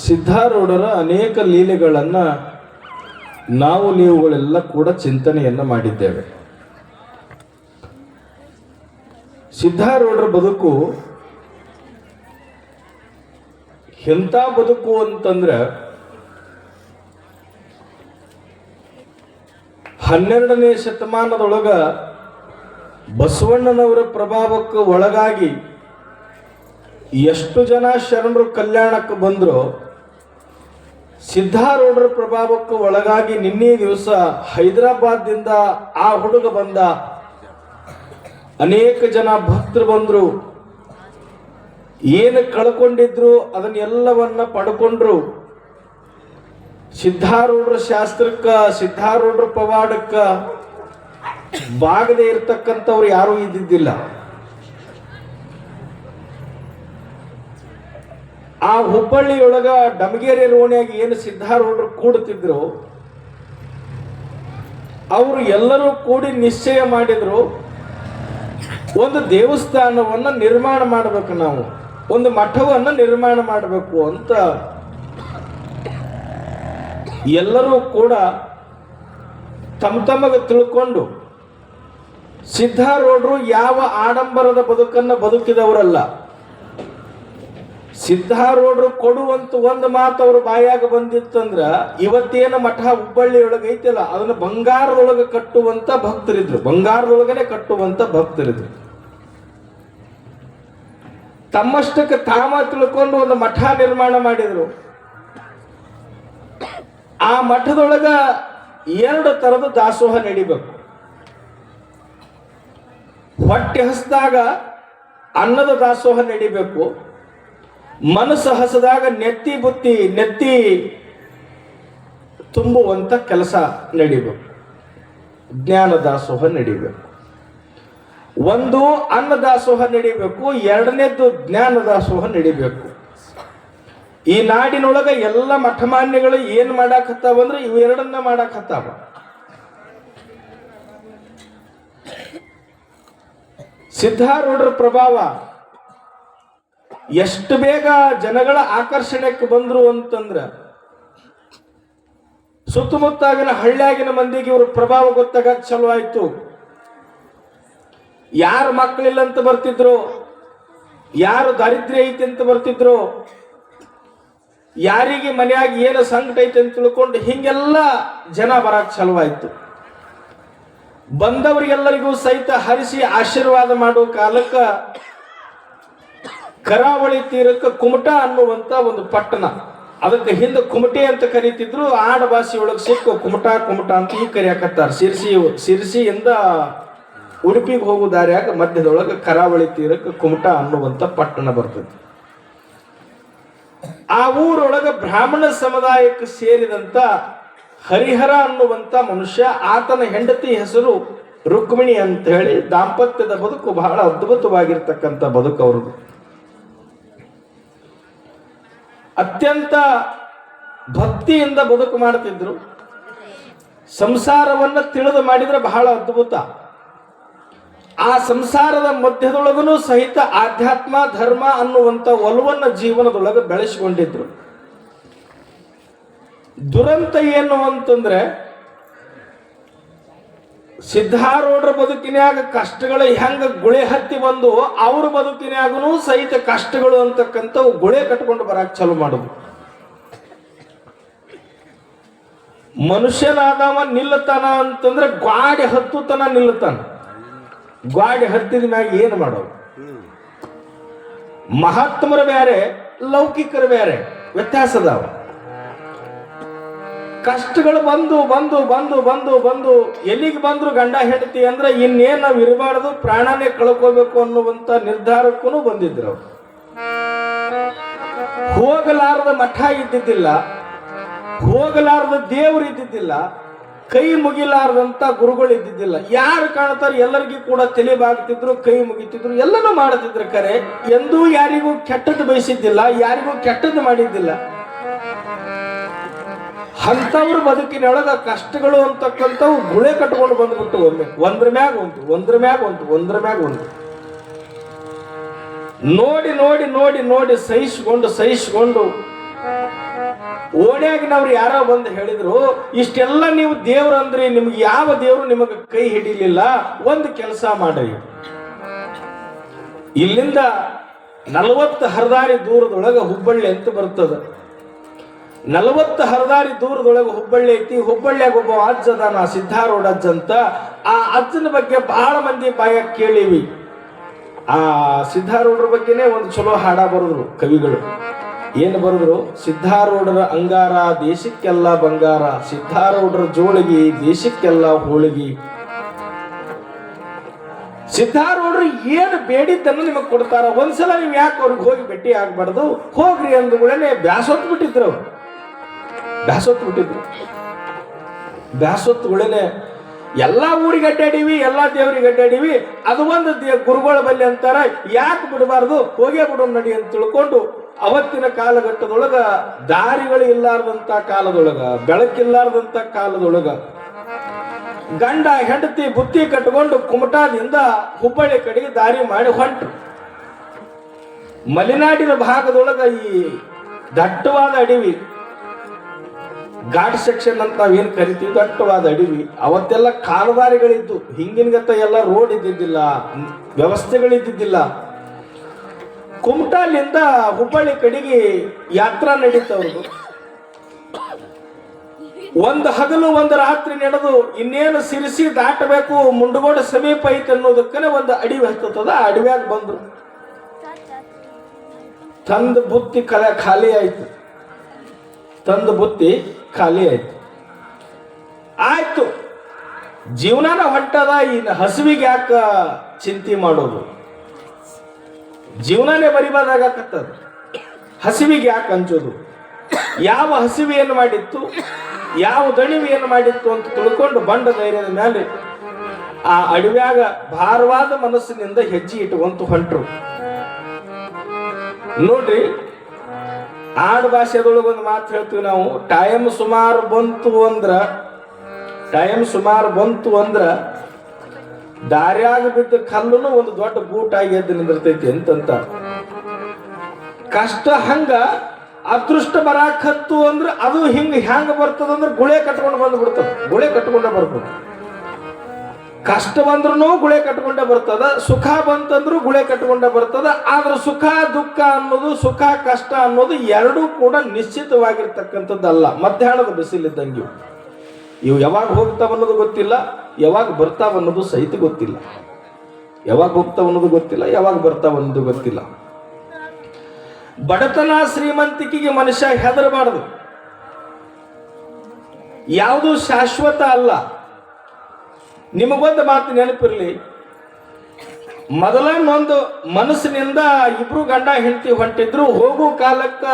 ಸಿದ್ಧಾರೂಢರ ಅನೇಕ ಲೀಲೆಗಳನ್ನು ನಾವು ನೀವುಗಳೆಲ್ಲ ಕೂಡ ಚಿಂತನೆಯನ್ನು ಮಾಡಿದ್ದೇವೆ. ಸಿದ್ಧಾರೂಢರ ಬದುಕು ಎಂಥ ಬದುಕು ಅಂತಂದ್ರೆ 12ನೇ ಶತಮಾನದೊಳಗ ಬಸವಣ್ಣನವರ ಪ್ರಭಾವಕ್ಕೆ ಒಳಗಾಗಿ ಎಷ್ಟು ಜನ ಶರಣರು ಕಲ್ಯಾಣಕ್ಕೆ ಬಂದ್ರು, ಸಿದ್ಧಾರೂಢರ ಪ್ರಭಾವಕ್ಕೆ ಒಳಗಾಗಿ ನಿನ್ನೆ ದಿವಸ ಹೈದರಾಬಾದ್ದಿಂದ ಆ ಹುಡುಗ ಬಂದ, ಅನೇಕ ಜನ ಭಕ್ತರು ಬಂದ್ರು, ಏನು ಕಳ್ಕೊಂಡಿದ್ರು ಅದನ್ನೆಲ್ಲವನ್ನ ಪಡ್ಕೊಂಡ್ರು. ಸಿದ್ಧಾರೂಢರ ಶಾಸ್ತ್ರಕ್ಕ, ಸಿದ್ಧಾರೂಢರ ಪವಾಡಕ್ಕ ಬಾಗದೆ ಇರ್ತಕ್ಕಂಥವ್ರು ಯಾರೂ ಇದ್ದಿದ್ದಿಲ್ಲ. ಆ ಹುಬ್ಬಳ್ಳಿಯೊಳಗ ಡಮಗೇರಿ ರೋಣಿಯಾಗಿ ಏನು ಸಿದ್ಧಾರೂಢರು ಕೂಡುತ್ತಿದ್ರು, ಅವರು ಎಲ್ಲರೂ ಕೂಡಿ ನಿಶ್ಚಯ ಮಾಡಿದ್ರು, ಒಂದು ದೇವಸ್ಥಾನವನ್ನು ನಿರ್ಮಾಣ ಮಾಡಬೇಕು, ನಾವು ಒಂದು ಮಠವನ್ನು ನಿರ್ಮಾಣ ಮಾಡಬೇಕು ಅಂತ ಎಲ್ಲರೂ ಕೂಡ ತಮಗೆ ತಿಳ್ಕೊಂಡು, ಸಿದ್ಧಾರೂಢರು ಯಾವ ಆಡಂಬರದ ಬದುಕನ್ನು ಬದುಕಿದವರಲ್ಲ. ಸಿದ್ಧಾರೂಢರು ಕೊಡುವಂತ ಒಂದು ಮಾತು ಅವ್ರ ಬಾಯಾಗ ಬಂದಿತ್ತಂದ್ರ, ಇವತ್ತೇನು ಮಠ ಹುಬ್ಬಳ್ಳಿಯೊಳಗೆ ಐತಿಲ್ಲ ಅದನ್ನು ಬಂಗಾರದೊಳಗೆ ಕಟ್ಟುವಂತ ಭಕ್ತರಿದ್ರು, ಬಂಗಾರದೊಳಗನೆ ಕಟ್ಟುವಂತ ಭಕ್ತರಿದ್ರು. ತಮ್ಮಷ್ಟಕ್ಕೆ ತಾಮ ತಿಳ್ಕೊಂಡು ಒಂದು ಮಠ ನಿರ್ಮಾಣ ಮಾಡಿದ್ರು. ಆ ಮಠದೊಳಗ 2 ಥರದ ದಾಸೋಹ ನಡಿಬೇಕು. ಹೊಟ್ಟೆ ಹಸಿದಾಗ ಅನ್ನದ ದಾಸೋಹ ನಡಿಬೇಕು, ಮನಸ್ಸು ಹಸದಾಗ ನೆತ್ತಿ ತುಂಬುವಂತ ಕೆಲಸ ನಡಿಬೇಕು, ಜ್ಞಾನ ದಾಸೋಹ ನಡಿಬೇಕು. ಒಂದು ಅನ್ನ ದಾಸೋಹ ನಡಿಬೇಕು, 2ನೇದ್ದು ಜ್ಞಾನ ದಾಸೋಹ ನಡಿಬೇಕು. ಈ ನಾಡಿನೊಳಗ ಎಲ್ಲ ಮಠಮಾನ್ಯಗಳು ಏನ್ ಮಾಡಾಕತ್ತಾವಂದ್ರೆ ಇವೆರಡನ್ನ ಮಾಡಾಕತ್ತಾವ. ಸಿದ್ಧಾರೂಢರ ಪ್ರಭಾವ ಎಷ್ಟು ಬೇಗ ಜನಗಳ ಆಕರ್ಷಣೆಗೆ ಬಂದ್ರು ಅಂತಂದ್ರ, ಸುತ್ತಮುತ್ತಾಗಿನ ಹಳ್ಳಿಯಾಗಿನ ಮಂದಿಗೆ ಇವ್ರ ಪ್ರಭಾವ ಗೊತ್ತಾಗ ಚಲೋ ಆಯ್ತು. ಯಾರು ಮಕ್ಕಳಿಲ್ಲ ಅಂತ ಬರ್ತಿದ್ರು, ಯಾರು ದಾರಿದ್ರ್ಯ ಐತಿ ಅಂತ ಬರ್ತಿದ್ರು, ಯಾರಿಗೆ ಮನೆಯಾಗಿ ಏನು ಸಂಕಟ ಐತೆ ಅಂತ ತಿಳ್ಕೊಂಡು ಹಿಂಗೆಲ್ಲ ಜನ ಬರಕ್ ಚಲುವಾಯ್ತು. ಬಂದವರಿಗೆಲ್ಲರಿಗೂ ಸಹಿತ ಹರಿಸಿ ಆಶೀರ್ವಾದ ಮಾಡೋ ಕಾಲಕ್ಕ ಕರಾವಳಿ ತೀರಕ್ಕೆ ಕುಮಟ ಅನ್ನುವಂತ ಒಂದು ಪಟ್ಟಣ, ಅದಕ್ಕೆ ಹಿಂದೆ ಕುಮಟೆ ಅಂತ ಕರೀತಿದ್ರು, ಆಡ ಭಾಷೆಯೊಳಗೆ ಸಿಕ್ಕ ಕುಮಟ ಅಂತ ಈಗ ಕರೆಯಾಕತ್ತಾರ. ಸಿರ್ಸಿಯಿಂದ ಉಡುಪಿಗೆ ಹೋಗೋ ದಾರಿಯಾಗ ಮಧ್ಯದೊಳಗೆ ಕರಾವಳಿ ತೀರಕ್ಕೆ ಕುಮಟ ಅನ್ನುವಂತ ಪಟ್ಟಣ ಬರ್ತದೆ. ಆ ಊರೊಳಗ ಬ್ರಾಹ್ಮಣ ಸಮುದಾಯಕ್ಕೆ ಸೇರಿದಂತ ಹರಿಹರ ಅನ್ನುವಂತ ಮನುಷ್ಯ, ಆತನ ಹೆಂಡತಿ ಹೆಸರು ರುಕ್ಮಿಣಿ ಅಂತ ಹೇಳಿ, ದಾಂಪತ್ಯದ ಬದುಕು ಬಹಳ ಅದ್ಭುತವಾಗಿರ್ತಕ್ಕಂಥ ಬದುಕು ಅವ್ರದ್ದು. ಅತ್ಯಂತ ಭಕ್ತಿಯಿಂದ ಬದುಕು ಮಾಡ್ತಿದ್ರು. ಸಂಸಾರವನ್ನ ತಿಳಿದು ಮಾಡಿದ್ರೆ ಬಹಳ ಅದ್ಭುತ. ಆ ಸಂಸಾರದ ಮಧ್ಯದೊಳಗೂ ಸಹಿತ ಆಧ್ಯಾತ್ಮ ಧರ್ಮ ಅನ್ನುವಂಥ ಒಲವನ್ನ ಜೀವನದೊಳಗೆ ಬೆಳೆಸಿಕೊಂಡಿದ್ರು. ದುರಂತ ಏನು ಅಂತಂದ್ರೆ, ಸಿದ್ಧಾರೂಢರ ಬದುಕಿನ್ಯಾಗ ಕಷ್ಟಗಳು ಹೆಂಗ ಗುಳೆ ಹತ್ತಿ ಬಂದು ಅವ್ರ ಬದುಕಿನ್ಯಾಗೂ ಸಹಿತ ಕಷ್ಟಗಳು ಅಂತಕ್ಕಂಥವು ಗುಳೆ ಕಟ್ಕೊಂಡು ಬರಕ್ ಚಾಲು ಮಾಡುದು. ಮನುಷ್ಯನಾದವ ನಿಲ್ಲತಾನ ಅಂತಂದ್ರೆ ಗಾಡಿ ಹತ್ತುತನ ನಿಲ್ಲತಾನ. ಗಾಡಿ ಹತ್ತಿದ ಮ್ಯಾಗ ಏನು ಮಾಡೋದು? ಮಹಾತ್ಮರು ಬೇರೆ, ಲೌಕಿಕರು ಬೇರೆ, ವ್ಯತ್ಯಾಸ ಅದಾವ. ಕಷ್ಟಗಳು ಬಂದು ಬಂದು ಬಂದು ಬಂದು ಬಂದು ಎಲ್ಲಿಗೆ ಬಂದ್ರು ಗಂಡ ಹೆಂಡತಿ ಅಂದ್ರೆ ಇನ್ನೇನು ನಾವು ಇರಬಾರ್ದು, ಪ್ರಾಣನೇ ಕಳ್ಕೋಬೇಕು ಅನ್ನುವಂತ ನಿರ್ಧಾರಕ್ಕೂ ಬಂದಿದ್ರು. ಹೋಗಲಾರದ ಮಠ ಇದ್ದಿದ್ದಿಲ್ಲ, ಹೋಗಲಾರದ ದೇವರು ಇದ್ದಿದ್ದಿಲ್ಲ, ಕೈ ಮುಗಿಲಾರದಂತ ಗುರುಗಳು ಇದ್ದಿದ್ದಿಲ್ಲ. ಯಾರು ಕಾಣ್ತಾರೆ ಎಲ್ಲರಿಗೂ ಕೂಡ ತಲೆ ಬಾಗ್ತಿದ್ರು, ಕೈ ಮುಗಿತಿದ್ರು, ಎಲ್ಲನೂ ಮಾಡ್ತಿದ್ರು. ಕರೆ ಎಂದೂ ಯಾರಿಗೂ ಕೆಟ್ಟದ್ದು ಬಯಸಿದ್ದಿಲ್ಲ, ಯಾರಿಗೂ ಕೆಟ್ಟದ್ದು ಮಾಡಿದ್ದಿಲ್ಲ. ಅಂಥವ್ರ ಬದುಕಿನೊಳಗ ಕಷ್ಟಗಳು ಅಂತಕ್ಕಂಥವು ಗುಳೆ ಕಟ್ಕೊಂಡು ಬಂದ್ಬಿಟ್ಟು ಒಂದ್ರ ಮ್ಯಾಗ ಒಂದು ನೋಡಿ ನೋಡಿ ನೋಡಿ ನೋಡಿ ಸಹಿಸ್ಕೊಂಡು ಓಣ್ಯಾಗಿನವ್ರು ಯಾರೋ ಬಂದು ಹೇಳಿದ್ರು, ಇಷ್ಟೆಲ್ಲ ನೀವು ದೇವ್ರು ಅಂದ್ರಿ, ನಿಮ್ಗೆ ಯಾವ ದೇವ್ರು ನಿಮಗೆ ಕೈ ಹಿಡಿಲಿಲ್ಲ, ಒಂದು ಕೆಲಸ ಮಾಡ್ರಿ, ಇಲ್ಲಿಂದ 40 ಹರದಾರಿ ದೂರದೊಳಗೆ ಹುಬ್ಬಳ್ಳಿ ಅಂತ ಬರ್ತದ. 40 ಹರದಾರಿ ದೂರದೊಳಗೆ ಹುಬ್ಬಳ್ಳಿ ಐತಿ. ಹುಬ್ಬಳ್ಳಿಯಾಗ ಒಬ್ಬ ಅಜ್ಜ ಅದಾನ, ಸಿದ್ಧಾರೂಢ ಅಜ್ಜ ಅಂತ. ಆ ಅಜ್ಜನ ಬಗ್ಗೆ ಬಹಳ ಮಂದಿ ಬಾಯಾಗ ಕೇಳಿವಿ. ಆ ಸಿದ್ಧಾರೂಢರ ಬಗ್ಗೆನೇ ಒಂದು ಚಲೋ ಹಾಡ ಬರೆದ್ರು ಕವಿಗಳು. ಏನು ಬರೆದ್ರು? ಸಿದ್ಧಾರೂಢರ ಅಂಗಾರ ದೇಶಕ್ಕೆಲ್ಲ ಬಂಗಾರ, ಸಿದ್ಧಾರೂಢರ ಜೋಳಿಗೆ ದೇಶಕ್ಕೆಲ್ಲ ಹೋಳಿಗೆ. ಸಿದ್ಧಾರೂಢರು ಏನು ಬೇಡಿದ್ದನ್ನು ನಿಮಗೆ ಕೊಡ್ತಾರ. ಒಂದ್ಸಲ ನೀವು ಯಾಕೆ ಅವ್ರಿಗೆ ಹೋಗಿ ಭೇಟಿ ಆಗ್ಬಾರ್ದು? ಹೋಗ್ರಿ ಅಂದ್ಗಳೇ ಬ್ಯಾಸೊತ್ತು ಬಿಟ್ಟಿದ್ರು. ಬ್ಯಾಸೊತ್ತುಗಳೇನೆ ಎಲ್ಲಾ ಊರಿಗೆ ಅಡ್ಡಾಡಿವಿ, ಎಲ್ಲಾ ದೇವ್ರಿಗೆ ಅಡ್ಡಾಡಿವಿ. ಅದು ಒಂದು ಗುರುಗಳ ಬಲ್ಲಿ ಅಂತಾರ, ಯಾಕೆ ಬಿಡಬಾರ್ದು, ಹೋಗೇ ಬಿಡೋ ನಡಿ ಅಂತ ತಿಳ್ಕೊಂಡು ಅವತ್ತಿನ ಕಾಲಘಟ್ಟದೊಳಗ ದಾರಿಗಳು ಇಲ್ಲಾರ್ದಂತ ಕಾಲದೊಳಗ, ಬೆಳಕಿಲ್ಲಾರ್ದಂತ ಕಾಲದೊಳಗ ಗಂಡ ಹೆಂಡತಿ ಬುತ್ತಿ ಕಟ್ಕೊಂಡು ಕುಮಟಾದಿಂದ ಹುಬ್ಬಳ್ಳಿ ಕಡೆಗೆ ದಾರಿ ಮಾಡಿ ಹೊಂಟ್ರು. ಮಲೆನಾಡಿನ ಭಾಗದೊಳಗ ಈ ದಟ್ಟವಾದ ಅಡವಿ, ಘಾಟ್ ಸೆಕ್ಷನ್ ಅಂತ ನಾವೇನು ಕರಿತೀವಿ, ದಟ್ಟವಾದ ಅಡವಿ. ಅವತ್ತೆಲ್ಲ ಕಾಲುದಾರಿಗಳಿದ್ದು, ಹಿಂಗಿನಗತ್ತ ಎಲ್ಲ ರೋಡ್ ಇದ್ದಿದ್ದಿಲ್ಲ, ವ್ಯವಸ್ಥೆಗಳಿದ್ದಿದ್ದಿಲ್ಲ. ಕುಮಟಾಲಿಂದ ಹುಬ್ಬಳ್ಳಿ ಕಡೆಗೆ ಯಾತ್ರಾ ನಡೀತವ್ರದು. ಒಂದು ಹಗಲು ಒಂದು ರಾತ್ರಿ ನಡೆದು ಇನ್ನೇನು ಸಿರಿಸಿ ದಾಟಬೇಕು, ಮುಂಡಗೋಡ ಸಮೀಪ ಐತೆ ಅನ್ನೋದಕ್ಕನೆ ಒಂದು ಅಡವಿ ಹತ್ತದ. ಆ ಅಡವಿಯಾಗ ಬಂದ್ರು. ತಂದ ಬುತ್ತಿ ಖಾಲಿ ಆಯ್ತು. ಆಯ್ತು, ಜೀವನಾನ ಹೊಂಟದ, ಇನ್ನು ಹಸುವಿಗೆ ಯಾಕ ಚಿಂತೆ ಮಾಡೋದು? ಜೀವನಾನೇ ಬರಿಬಾರ್ದಾಗತ್ತದ, ಹಸಿವಿಗೆ ಯಾಕೆ ಹಂಚೋದು? ಯಾವ ಹಸಿವಿ ಏನು ಮಾಡಿತ್ತು, ಯಾವ ದಣಿವಿ ಏನು ಮಾಡಿತ್ತು ಅಂತ ತಿಳ್ಕೊಂಡು ಬಂಡ ಧೈರ್ಯದ ಮೇಲೆ ಆ ಅಡವ್ಯಾಗ ಭಾರವಾದ ಮನಸ್ಸಿನಿಂದ ಹೆಜ್ಜೆ ಇಟ್ಟುಕೊಂತ ಹೊಂಟ್ರು. ನೋಡ್ರಿ, ಆಡು ಭಾಷೆದೊಳಗೆ ಒಂದು ಮಾತು ಹೇಳ್ತೀವಿ ನಾವು, ಟೈಮ್ ಸುಮಾರು ಬಂತು ಅಂದ್ರ ದಾರ್ಯಾಗ ಬಿದ್ದ ಕಲ್ಲುನು ಒಂದು ದೊಡ್ಡ ಗೂಟಾಗಿ ಎದ್ದು ನಿಂದಿರ್ತೈತಿ ಅಂತಂತ. ಕಷ್ಟ ಹಂಗ ಅದೃಷ್ಟ ಬರಾಕತ್ತು ಅಂದ್ರ ಅದು ಹೆಂಗ ಬರ್ತದಂದ್ರ ಗುಳೆ ಕಟ್ಕೊಂಡು ಬಂದ್ಬಿಡ್ತದ. ಗುಳೆ ಕಟ್ಕೊಂಡ ಬರ್ತದ. ಕಷ್ಟ ಬಂದ್ರೂ ಗುಳೆ ಕಟ್ಕೊಂಡ ಬರ್ತದ, ಸುಖ ಬಂತಂದ್ರು ಗುಳೆ ಕಟ್ಕೊಂಡ ಬರ್ತದ. ಆದ್ರೆ ಸುಖ ದುಃಖ ಅನ್ನೋದು, ಸುಖ ಕಷ್ಟ ಅನ್ನೋದು ಎರಡೂ ಕೂಡ ನಿಶ್ಚಿತವಾಗಿರ್ತಕ್ಕಂಥದ್ದಲ್ಲ. ಮಧ್ಯಾಹ್ನದ ಬಿಸಿಲಿದ್ದಂಗೆ ಇವು ಯಾವಾಗ ಹೋಗ್ತಾವ ಅನ್ನೋದು ಗೊತ್ತಿಲ್ಲ, ಯಾವಾಗ ಬರ್ತಾವ ಅನ್ನೋದು ಸಹಿತ ಗೊತ್ತಿಲ್ಲ. ಯಾವಾಗ ಹೋಗ್ತಾವ ಅನ್ನೋದು ಗೊತ್ತಿಲ್ಲ, ಯಾವಾಗ ಬರ್ತಾವ ಅನ್ನೋದು ಗೊತ್ತಿಲ್ಲ. ಬಡತನ ಶ್ರೀಮಂತಿಕೆಗೆ ಮನುಷ್ಯ ಹೆದರಬಾರದು. ಯಾವುದು ಶಾಶ್ವತ ಅಲ್ಲ. ನಿಮಗೊಂದು ಮಾತು ನೆನಪಿರ್ಲಿ, ಮೊದಲನ್ನೊಂದು ಮನಸ್ಸಿನಿಂದ ಇಬ್ರು ಗಂಡ ಹೆಂಡತಿ ಹೊಂಟಿದ್ರು. ಹೋಗೋ ಕಾಲಕ್ಕ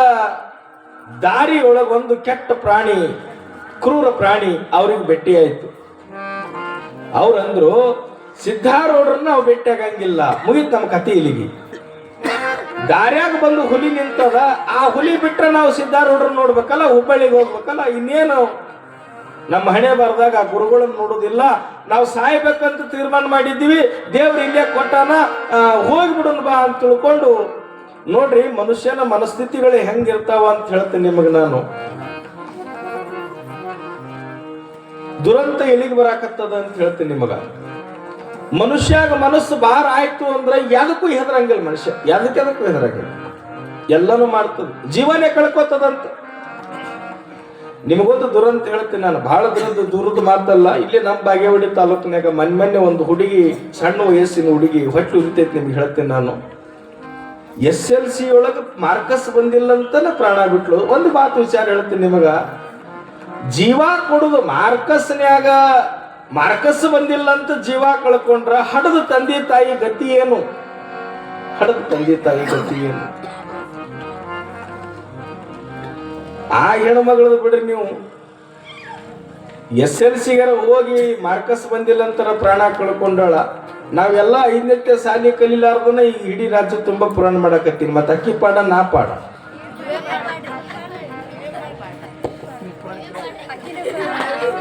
ದಾರಿಯೊಳಗೊಂದು ಕೆಟ್ಟ ಪ್ರಾಣಿ, ಕ್ರೂರ ಪ್ರಾಣಿ ಅವ್ರಿಗೆ ಭೇಟಿ ಆಯ್ತು. ಅವ್ರಂದ್ರು, ಸಿದ್ಧಾರೂಢರನ್ನ ನಾವು ಭೇಟಿ ಆಗಂಗಿಲ್ಲ, ಮುಗಿತ್ ನಮ್ಮ ಕಥೆ ಇಲ್ಲಿಗೆ. ದಾರ್ಯಾಗ ಬಂದು ಹುಲಿ ನಿಂತದ, ಆ ಹುಲಿ ಬಿಟ್ರೆ ನಾವು ಸಿದ್ಧಾರೂಢರನ್ನ ನೋಡ್ಬೇಕಲ್ಲ, ಹುಬ್ಬಳ್ಳಿಗೆ ಹೋಗ್ಬೇಕಲ್ಲ, ಇನ್ನೇನು ನಮ್ಮ ಹಣೆ ಬರ್ದಾಗ ಆ ಗುರುಗಳನ್ನ ನೋಡೋದಿಲ್ಲ. ನಾವು ಸಾಯ್ಬೇಕಂತ ತೀರ್ಮಾನ ಮಾಡಿದ್ದೀವಿ, ದೇವ್ರು ಇಲ್ಲೇ ಕೊಟ್ಟಾನ, ಹೋಗ್ಬಿಡೋಣ ಬಾ ಅಂತ ತಿಳ್ಕೊಂಡು. ನೋಡ್ರಿ, ಮನುಷ್ಯನ ಮನಸ್ಥಿತಿಗಳು ಹೆಂಗಿರ್ತಾವ ಅಂತ ಹೇಳ್ತೇನೆ ನಿಮಗೆ ನಾನು. ದುರಂತ ಎಲ್ಲಿಗೆ ಬರಾಕತ್ತದ ಅಂತ ಹೇಳ್ತೇನೆ ನಿಮಗ. ಮನುಷ್ಯಾಗ ಮನಸ್ಸು ಭಾರ ಆಯ್ತು ಅಂದ್ರೆ ಯಾದಕ್ಕೂ ಹೆದರಂಗಿಲ್ಲ ಮನುಷ್ಯ. ಯಾದಕ್ಕೂ ಹೆದರಂಗಿಲ್ಲ, ಎಲ್ಲನೂ ಮಾಡ್ತದ, ಜೀವನೇ ಕಳ್ಕೊತದಂತ. ನಿಮಗೊಂದು ದುರಂತ ಹೇಳ್ತೀನಿ ನಾನು, ಬಹಳ ದೂರದ ಮಾತಲ್ಲ. ಇಲ್ಲಿ ನಮ್ಮ ಬಾಗೇವಾಡಿ ತಾಲೂಕಿನಾಗ ಮೊನ್ನೆ ಒಂದು ಹುಡುಗಿ, ಸಣ್ಣ ವಯಸ್ಸಿನ ಹುಡುಗಿ ಹೊಟ್ಟೆ ಉರಿತೈತಿ. ನಿಮ್ಗೆ ಹೇಳ್ತೇನೆ ನಾನು, SLC ಒಳಗೆ ಮಾರ್ಕಸ್ ಬಂದಿಲ್ಲ ಅಂತಾನೆ ಪ್ರಾಣ ಬಿಟ್ಲು. ಒಂದು ಮಾತು ವಿಚಾರ ಹೇಳ್ತೀನಿ ನಿಮಗ, ಜೀವ ಕೊಡುದು ಮಾರ್ಕಸ್ ಬಂದಿಲ್ಲ ಅಂತ ಜೀವ ಕಳ್ಕೊಂಡ್ರ ಹಡದ ತಂದೆ ತಾಯಿ ಗತಿ ಏನು? ಆ ಹೆಣ್ಮಗಳದು ಬಿಡ್ರಿ ನೀವು. SLCಗಾರ ಹೋಗಿ ಮಾರ್ಕಸ್ ಬಂದಿಲ್ಲ ಅಂತಾರ ಪ್ರಾಣ ಕಳ್ಕೊಂಡಾಳ. ನಾವೆಲ್ಲ 5ನೇ ಸಾಲಿ ಕಲಿಲಾರ್ದನ ಈ ಇಡೀ ರಾಜ್ಯ ತುಂಬಾ ಪುರಾಣ ಮಾಡಕತ್ತೀನಿ. ಮತ್ತೆ ಅಕ್ಕಿ ಪಾಡ ನಾ ಪಾಡ.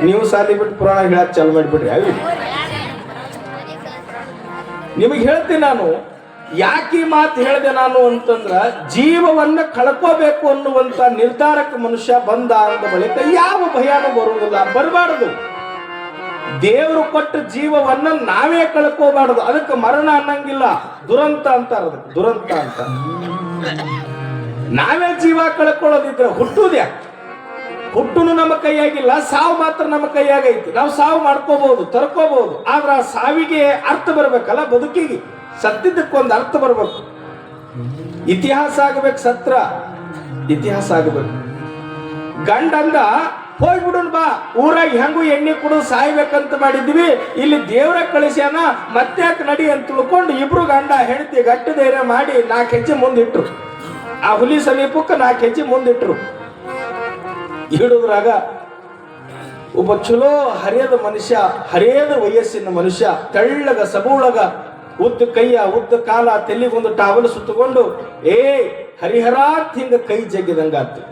ನೀವು ಸಾಲಿ ಬಿಟ್ಟು ಪುರಾಣ ಹೇಳಕ್ ಚಾಲು ಮಾಡಿಬಿಡ್ರಿ. ಅವಿ ನಿಮಗೆ ಹೇಳ್ತೀನಿ ನಾನು, ಯಾಕೆ ಮಾತು ಹೇಳಿದೆ ನಾನು ಅಂತಂದ್ರ, ಜೀವವನ್ನ ಕಳ್ಕೋಬೇಕು ಅನ್ನುವಂತ ನಿರ್ಧಾರಕ್ಕೆ ಮನುಷ್ಯ ಬಂದ ಅಂದ ಬಳಿಕ ಯಾವ ಭಯಾನೂ ಬರುವುದಿಲ್ಲ, ಬರಬಾರದು. ದೇವರು ಕೊಟ್ಟ ಜೀವವನ್ನ ನಾವೇ ಕಳ್ಕೋಬಾರದು. ಅದಕ್ಕೆ ಮರಣ ಅನ್ನಂಗಿಲ್ಲ, ದುರಂತ ಅಂತಾರ. ಅದಕ್ಕೆ ದುರಂತ ಅಂತ. ನಾವೇ ಜೀವ ಕಳ್ಕೊಳ್ಳೋದಿದ್ರೆ ಹುಟ್ಟುದ್ಯಾ? ಹುಟ್ಟುನು ನಮ್ಮ ಕೈಯಾಗಿಲ್ಲ, ಸಾವು ಮಾತ್ರ ನಮ್ಮ ಕೈಯಾಗೈತಿ. ನಾವು ಸಾವು ಮಾಡ್ಕೋಬಹುದು, ತರ್ಕೋಬಹುದು, ಆದ್ರೆ ಆ ಸಾವಿಗೆ ಅರ್ಥ ಬರ್ಬೇಕಲ್ಲ. ಬದುಕಿಗೆ ಸತ್ತಿದ್ದಕ್ಕೊಂದು ಅರ್ಥ ಬರ್ಬೇಕು. ಇತಿಹಾಸ ಆಗಬೇಕು, ಸತ್ರ ಇತಿಹಾಸ ಆಗಬೇಕು. ಗಂಡಂದ ಹೋಗ್ಬಿಡುನ್ ಬಾ, ಊರಾಗ ಹೆಂಗು ಎಣ್ಣೆ ಕುಡಿದು ಸಾಯ್ಬೇಕಂತ ಮಾಡಿದ್ವಿ, ಇಲ್ಲಿ ದೇವ್ರ ಕಳಿಸ್ಯಾನ, ಮತ್ತ್ಯಾಕೆ ನಡಿ ಅಂತ ತಿಳ್ಕೊಂಡು ಇಬ್ರು ಗಂಡ ಹೆಂಡತಿ ಗಟ್ಟಿ ಧೈರ್ಯ ಮಾಡಿ 4 ಹೆಜ್ಜೆ ಮುಂದಿಟ್ರು. ಆ ಹುಲಿ ಸಮೀಪಕ್ಕೆ 4 ಹೆಜ್ಜೆ ಮುಂದಿಟ್ರು. ಹಿಡಿದ್ರಾಗ ಒಬ್ಬ ಚಲೋ ಹರಿಯದ ಮನುಷ್ಯ, ಹರಿಯದ ವಯಸ್ಸಿನ ಮನುಷ್ಯ, ತೆಳ್ಳಗ ಸಬೂಳಗ, ಉದ್ದ ಕೈಯ ಉದ್ದ ಕಾಲ, ತೆಲ್ಲಿಗೊಂದು ಟಾವಲ್ ಸುತ್ತಕೊಂಡು ಹರಿಹರ ಹಿಂಗ ಕೈ ಜಗ್ಗಿದಂಗಾತು.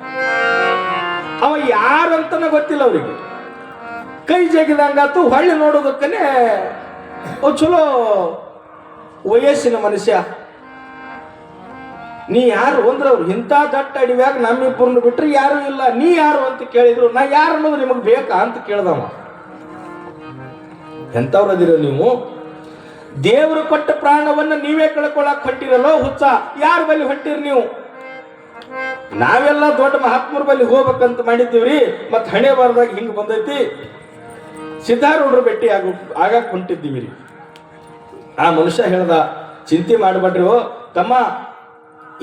ಅವ ಯಾರಂತನ ಗೊತ್ತಿಲ್ಲ ಅವ್ರಿಗೆ. ಕೈ ಜಗ್ಗಿದಂಗಾತು. ಹೊಳ್ಳಿ ನೋಡೋದಕ್ಕನೆ ಚಲೋ ವಯಸ್ಸಿನ ಮನುಷ್ಯ. ನೀ ಯಾರು ಅಂದ್ರೆ ಅವ್ರು ಇಂಥ ದಟ್ಟ ಅಡಿವ್ಯಾಗ ನಮ್ಮಿಬ್ಬರನ್ನು ಬಿಟ್ರೆ ಯಾರು ಇಲ್ಲ, ನೀ ಯಾರು ಅಂತ ಕೇಳಿದ್ರು. ನಾ ಯಾರು ಅನ್ನೋದು ನಿಮಗೆ ಬೇಕಾ ಅಂತ ಕೇಳ್ದವ. ಎಂಥವ್ರದಿರೋ ನೀವು? ದೇವರು ಕೊಟ್ಟ ಪ್ರಾಣವನ್ನ ನೀವೇ ಕಳ್ಕೊಳಕ್ ಹೊಂಟಿರಲ್ಲೋ ಹುಚ್ಚ, ಯಾರ ಬಲ್ಲಿ ಹೊಂಟಿರಿ ನೀವು? ನಾವೆಲ್ಲ ದೊಡ್ಡ ಮಹಾತ್ಮರ ಬಲ್ಲಿ ಹೋಗ್ಬೇಕಂತ ಮಾಡಿದ್ದೀವ್ರಿ, ಮತ್ ಹಣೆ ಬಾರದಾಗ ಹಿಂಗ್ ಬಂದೈತಿ. ಸಿದ್ಧಾರೂಢರು ಭೇಟಿ ಆಗಕ್ ಹೊಂಟಿದ್ದೀವಿ ರೀ. ಆ ಮನುಷ್ಯ ಹೇಳ್ದ, ಚಿಂತೆ ಮಾಡಬೇಡ್ರಿ ತಮ್ಮ,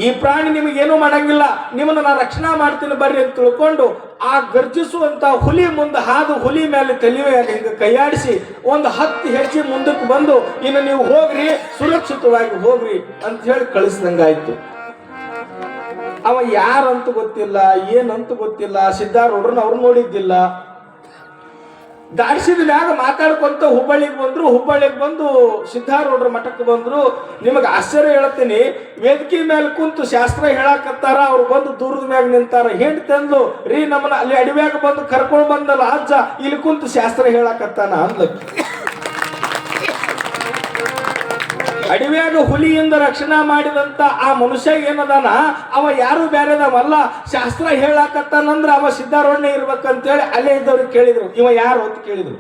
ಈ ಪ್ರಾಣಿ ನಿಮಗೇನೂ ಮಾಡಂಗಿಲ್ಲ, ನಿಮ್ಮನ್ನ ನಾ ರಕ್ಷಣಾ ಮಾಡ್ತೀನಿ ಬರ್ರಿ ಅಂತ ತಿಳ್ಕೊಂಡು ಆ ಗರ್ಜಿಸುವಂತ ಹುಲಿ ಮುಂದೆ ಹಾದು ಹುಲಿ ಮೇಲೆ ತಲೆಯಾಗ ಹಿಂಗ ಕೈಯಾಡಿಸಿ ಒಂದು 10 ಹೆಜ್ಜೆ ಮುಂದಕ್ಕೆ ಬಂದು, ಇನ್ನು ನೀವು ಹೋಗ್ರಿ, ಸುರಕ್ಷಿತವಾಗಿ ಹೋಗ್ರಿ ಅಂತ ಹೇಳಿ ಕಳಿಸ್ದಂಗಾಯ್ತು. ಅವ ಯಾರಂತ ಗೊತ್ತಿಲ್ಲ, ಏನಂತ ಗೊತ್ತಿಲ್ಲ. ಸಿದ್ಧಾರೂಢರನ್ನ ಅವ್ರು ನೋಡಿದ್ದಿಲ್ಲ. ದಾಡ್ಸಿದ ಮ್ಯಾಗ ಮಾತಾಡ್ಕೊಂತ ಹುಬ್ಬಳ್ಳಿಗೆ ಬಂದ್ರು. ಹುಬ್ಬಳ್ಳಿಗೆ ಬಂದು ಸಿದ್ಧಾರೂಢರ ಮಠಕ್ಕೆ ಬಂದ್ರು. ನಿಮಗೆ ಆಶ್ಚರ್ಯ ಹೇಳ್ತೀನಿ, ವೇದಿಕೆ ಮೇಲೆ ಕುಂತು ಶಾಸ್ತ್ರ ಹೇಳಾಕತ್ತಾರ. ಅವ್ರು ಬಂದು ದೂರದ ಮ್ಯಾಗ ನಿಂತಾರ. ಹೆಂಡ್ ತಂದ್ಲು, ರೀ ನಮ್ಮನ್ನ ಅಲ್ಲಿ ಅಡಿವ್ಯಾಗ ಬಂದು ಕರ್ಕೊಂಡು ಬಂದಲ್ಲ ಅಜ್ಜ, ಇಲ್ಲಿ ಕುಂತು ಶಾಸ್ತ್ರ ಹೇಳಾಕತ್ತಾನ ಅಂದ್ಲ. ಅಡಿವ್ಯಾಗ ಹುಲಿಯಿಂದ ರಕ್ಷಣಾ ಮಾಡಿದಂತ ಆ ಮನುಷ್ಯ ಏನದಾನ, ಅವ ಯಾರು ಬೇರೆದವಲ್ಲ, ಶಾಸ್ತ್ರ ಹೇಳಾಕತ್ತಾನಂದ್ರ ಅವ ಸಿದ್ಧಾರೂಢನೇ ಇರ್ಬೇಕಂತೇಳಿ ಅಲ್ಲೇ ಇದ್ದವ್ರಿಗೆ ಕೇಳಿದ್ರು, ಇವ ಯಾರು ಅಂತ ಕೇಳಿದ್ರು.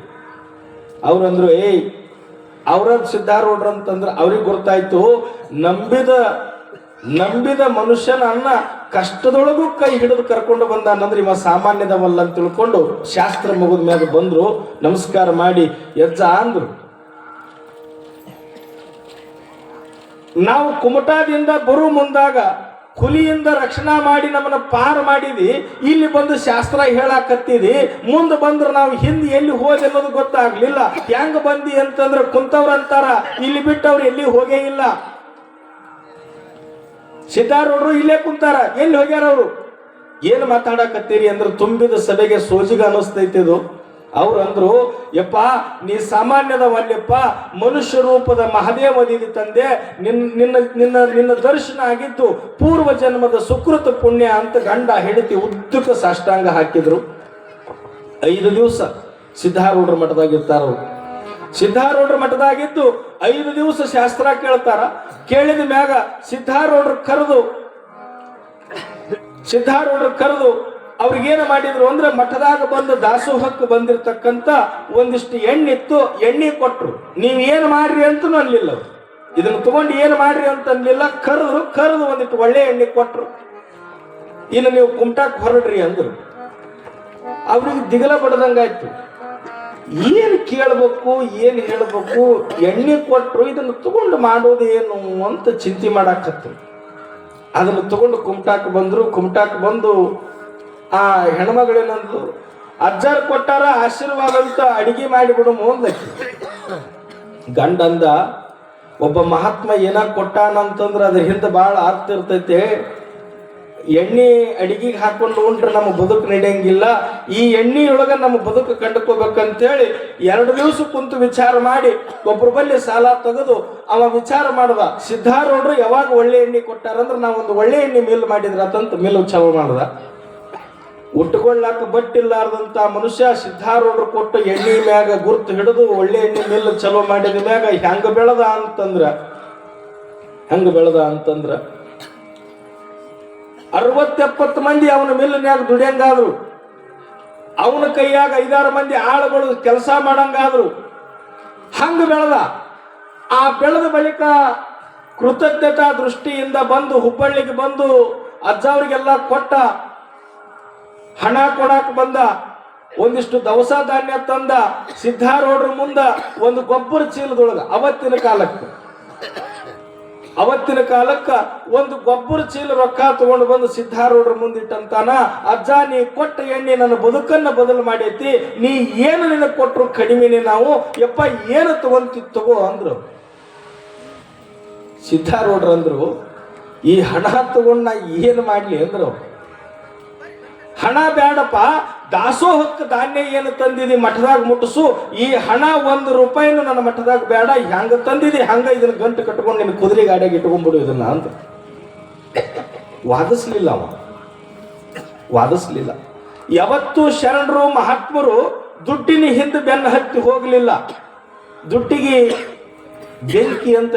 ಅವ್ರಂದ್ರು ಅವ್ರ ಸಿದ್ಧಾರೂಢರು ಅಂತಂದ್ರ ಅವ್ರಿಗೆ ಗೊತ್ತಾಯ್ತು, ನಂಬಿದ ಮನುಷ್ಯನನ್ನ ಕಷ್ಟದೊಳಗೂ ಕೈ ಹಿಡಿದು ಕರ್ಕೊಂಡು ಬಂದಾನಂದ್ರೆ ಇವ ಸಾಮಾನ್ಯದವಲ್ಲ ಅಂತ ತಿಳ್ಕೊಂಡು ಶಾಸ್ತ್ರ ಮುಗಿದ ಮ್ಯಾಗ ಬಂದ್ರು. ನಮಸ್ಕಾರ ಮಾಡಿ ಯಜ್ಜ ಅಂದ್ರು. ನಾವು ಕುಮಟಾದಿಂದ ಬರು ಮುಂದಾಗ ಹುಲಿಯಿಂದ ರಕ್ಷಣಾ ಮಾಡಿ ನಮ್ಮನ್ನ ಪಾರು ಮಾಡಿದಿ, ಇಲ್ಲಿ ಬಂದು ಶಾಸ್ತ್ರ ಹೇಳಾಕತ್ತಿದಿ, ಮುಂದೆ ಬಂದ್ರೆ ನಾವು ಹಿಂದೆ ಎಲ್ಲಿ ಹೋದೆ ಅನ್ನೋದು ಗೊತ್ತಾಗ್ಲಿಲ್ಲ. ಹೆಂಗ ಬಂದಿ ಅಂತಂದ್ರೆ ಕುಂತವ್ರಂತಾರ, ಇಲ್ಲಿ ಬಿಟ್ಟವ್ರು ಎಲ್ಲಿ ಹೋಗೇ ಇಲ್ಲ. ಸಿದ್ಧಾರೂಢರು ಇಲ್ಲೇ ಕುಂತಾರ, ಎಲ್ಲಿ ಹೋಗ್ಯಾರ ಅವರು? ಏನು ಮಾತಾಡಕತ್ತೀರಿ ಅಂದ್ರೆ ತುಂಬಿದ ಸಭೆಗೆ ಸೋಜಿಗ ಅನಿಸ್ತೈತಿದು. ಅವ್ರಂದ್ರು, ಯಪ್ಪ ನೀ ಸಾಮಾನ್ಯದವಲ್ಲಪ್ಪ, ಮನುಷ್ಯ ರೂಪದ ಮಹದೇವನಿಧಿ ತಂದೆ, ನಿನ್ನ ದರ್ಶನ ಆಗಿದ್ದು ಪೂರ್ವ ಜನ್ಮದ ಸುಕೃತ ಪುಣ್ಯ ಅಂತ ಗಂಡ ಹೆಂಡತಿ ಉದ್ದಕ್ಕೆ ಸಾಷ್ಟಾಂಗ ಹಾಕಿದ್ರು. 5 ದಿವಸ ಸಿದ್ಧಾರೂಢರ ಮಠದಾಗಿರ್ತಾರ. ಸಿದ್ಧಾರೂಢರ ಮಠದಾಗಿದ್ದು 5 ದಿವಸ ಶಾಸ್ತ್ರ ಕೇಳ್ತಾರ. ಕೇಳಿದ ಮ್ಯಾಗ ಸಿದ್ಧಾರೂಢರು ಕರೆದು ಅವ್ರಿಗೇನು ಮಾಡಿದ್ರು ಅಂದ್ರೆ, ಮಠದಾಗ ಬಂದು ದಾಸೋಹಕ್ಕೆ ಬಂದಿರತಕ್ಕಂತ ಒಂದಿಷ್ಟು ಎಣ್ಣಿತ್ತು, ಎಣ್ಣೆ ಕೊಟ್ರು. ನೀವ್ ಏನ್ ಮಾಡ್ರಿ ಅಂತ ಅನ್ಲಿಲ್ಲ. ಇದನ್ನ ತಗೊಂಡು ಏನ್ ಮಾಡ್ರಿ ಅಂತ ಅನ್ಲಿಲ್ಲ. ಕರೆದು ಒಂದಿಟ್ಟು ಒಳ್ಳೆ ಎಣ್ಣೆ ಕೊಟ್ರು. ಇನ್ನು ನೀವು ಕುಮಟಾಕ್ ಹೊರಡ್ರಿ ಅಂದ್ರು. ಅವ್ರಿಗೆ ದಿಗಲ ಬಡದಂಗಾಯ್ತು. ಏನ್ ಕೇಳ್ಬೇಕು, ಏನ್ ಹೇಳ್ಬೇಕು? ಎಣ್ಣೆ ಕೊಟ್ರು, ಇದನ್ನು ತಗೊಂಡು ಮಾಡೋದೇನು ಅಂತ ಚಿಂತೆ ಮಾಡಾಕತ್ರು. ಅದನ್ನು ತಗೊಂಡು ಕುಮಟಾಕ್ ಬಂದ್ರು. ಕುಮಟಾಕ್ ಬಂದು ಆ ಹೆಣ್ಮಗಳೇನಂದ್ಲು, ಅಜ್ಜಾರ್ ಕೊಟ್ಟಾರ ಆಶೀರ್ವಾದ ಅಂತ ಅಡಿಗೆ ಮಾಡಿಬಿಡು ಮುಂದಕ್ಕೆ. ಗಂಡಂದ, ಒಬ್ಬ ಮಹಾತ್ಮ ಏನಾಗ ಕೊಟ್ಟಾನಂತಂದ್ರೆ ಅದ್ರ ಹಿಂದೆ ಭಾಳ ಅರ್ಥ ಇರ್ತೈತೆ. ಎಣ್ಣೆ ಅಡಿಗೆಗೆ ಹಾಕೊಂಡು ಉಂಟ್ರೆ ನಮ್ಮ ಬದುಕು ನಡೆಯಂಗಿಲ್ಲ. ಈ ಎಣ್ಣೆಯೊಳಗ ನಮ್ಮ ಬದುಕು ಕಂಡುಕೋಬೇಕಂತೇಳಿ 2 ದಿವಸ ಕುಂತು ವಿಚಾರ ಮಾಡಿ ಒಬ್ಬರ ಬಲ್ಲಿ ಸಾಲ ತೆಗೆದು ಅವ ವಿಚಾರ ಮಾಡ್ದ. ಸಿದ್ಧಾರೂಢರು ಯಾವಾಗ ಒಳ್ಳೆ ಎಣ್ಣೆ ಕೊಟ್ಟಾರಂದ್ರೆ ನಾವೊಂದು ಒಳ್ಳೆ ಎಣ್ಣೆ ಮಿಲ್ ಮಾಡಿದ್ರತಂತ ಮಿಲ್ ಚಾಲು ಮಾಡ್ದ. ಉಟ್ಕೊಳ್ಳಾಕ ಬಟ್ಟಿಲ್ಲಾರ್ದಂತ ಮನುಷ್ಯ ಸಿದ್ಧಾರೂಢರು ಕೊಟ್ಟು ಎಣ್ಣೆ ಮ್ಯಾಗ ಗುರ್ತು ಹಿಡಿದು ಒಳ್ಳೆ ಎಣ್ಣೆ ಮಿಲ್ ಚಲೋ ಮಾಡಿದ ಮ್ಯಾಗ ಹೆಂಗ ಬೆಳೆದ ಅಂತಂದ್ರ ಹೆಂಗ ಬೆಳೆದ ಅಂತಂದ್ರ 60-70 ಮಂದಿ ಅವನ ಮಿಲ್ಲಿನ್ಯಾಗ ದುಡಿಯಂಗಾದ್ರು, ಅವನ ಕೈಯಾಗ 5-6 ಮಂದಿ ಆಳುಗಳು ಕೆಲಸ ಮಾಡಂಗಾದ್ರು. ಹಂಗ ಬೆಳೆದ. ಆ ಬೆಳೆದ ಬಳಿಕ ಕೃತಜ್ಞತಾ ದೃಷ್ಟಿಯಿಂದ ಬಂದು ಹುಬ್ಬಳ್ಳಿಗೆ ಬಂದು ಅಜ್ಜ ಅವ್ರಿಗೆಲ್ಲ ಕೊಟ್ಟ, ಹಣ ಕೊಡಾಕ ಬಂದ, ಒಂದಿಷ್ಟು ದವಸ ಧಾನ್ಯ ತಂದ. ಸಿದ್ಧಾರೂಢರ ಮುಂದ ಒಂದು ಗೊಬ್ಬರ ಚೀಲದೊಳಗ ಅವತ್ತಿನ ಕಾಲಕ್ಕ ಒಂದು ಗೊಬ್ಬರ ಚೀಲ ರೊಕ್ಕ ತಗೊಂಡು ಬಂದು ಸಿದ್ಧಾರೂಢರ ಮುಂದಿಟ್ಟಂತಾನ, ಅಜ್ಜ ನೀ ಕೊಟ್ಟ ಎಣ್ಣೆ ನನ್ನ ಬದುಕನ್ನ ಬದಲು ಮಾಡೈತಿ, ನೀ ಏನು ನಿನಗೆ ಕೊಟ್ಟರು ಕಡಿಮೆನೆ, ನಾವು ಯಪ್ಪ ಏನು ತಗೋ ಅಂದ್ರು. ಸಿದ್ಧಾರೂಢರು ಅಂದ್ರು, ಈ ಹಣ ತಗೊಂಡ್ ನಾ ಏನು ಮಾಡ್ಲಿ ಅಂದ್ರು. ಹಣ ಬೇಡಪ್ಪ, ದಾಸೋಹಕ್ಕೆ ಧಾನ್ಯ ಏನು ತಂದಿದಿ ಮಠದಾಗ ಮುಟ್ಟಿಸು, ಈ ಹಣ 1 ರೂಪಾಯಿನೂ ನನ್ನ ಮಠದಾಗ ಬೇಡ, ಹೆಂಗ ತಂದಿದಿ ಹಂಗ ಇದನ್ನ ಗಂಟು ಕಟ್ಕೊಂಡು ನಿನ್ನ ಕುದುರೆ ಗಾಡಿಯಾಗಿ ಇಟ್ಕೊಂಡ್ಬಿಡು ಇದನ್ನ ಅಂತ ವಾದಿಸ್ಲಿಲ್ಲ. ಯಾವತ್ತೂ ಶರಣರು ಮಹಾತ್ಮರು ದುಡ್ಡಿನ ಹಿಂದೆ ಬೆನ್ನು ಹತ್ತಿ ಹೋಗಲಿಲ್ಲ. ದುಡ್ಡಿಗೆ ಬೆಂಕಿ ಅಂತ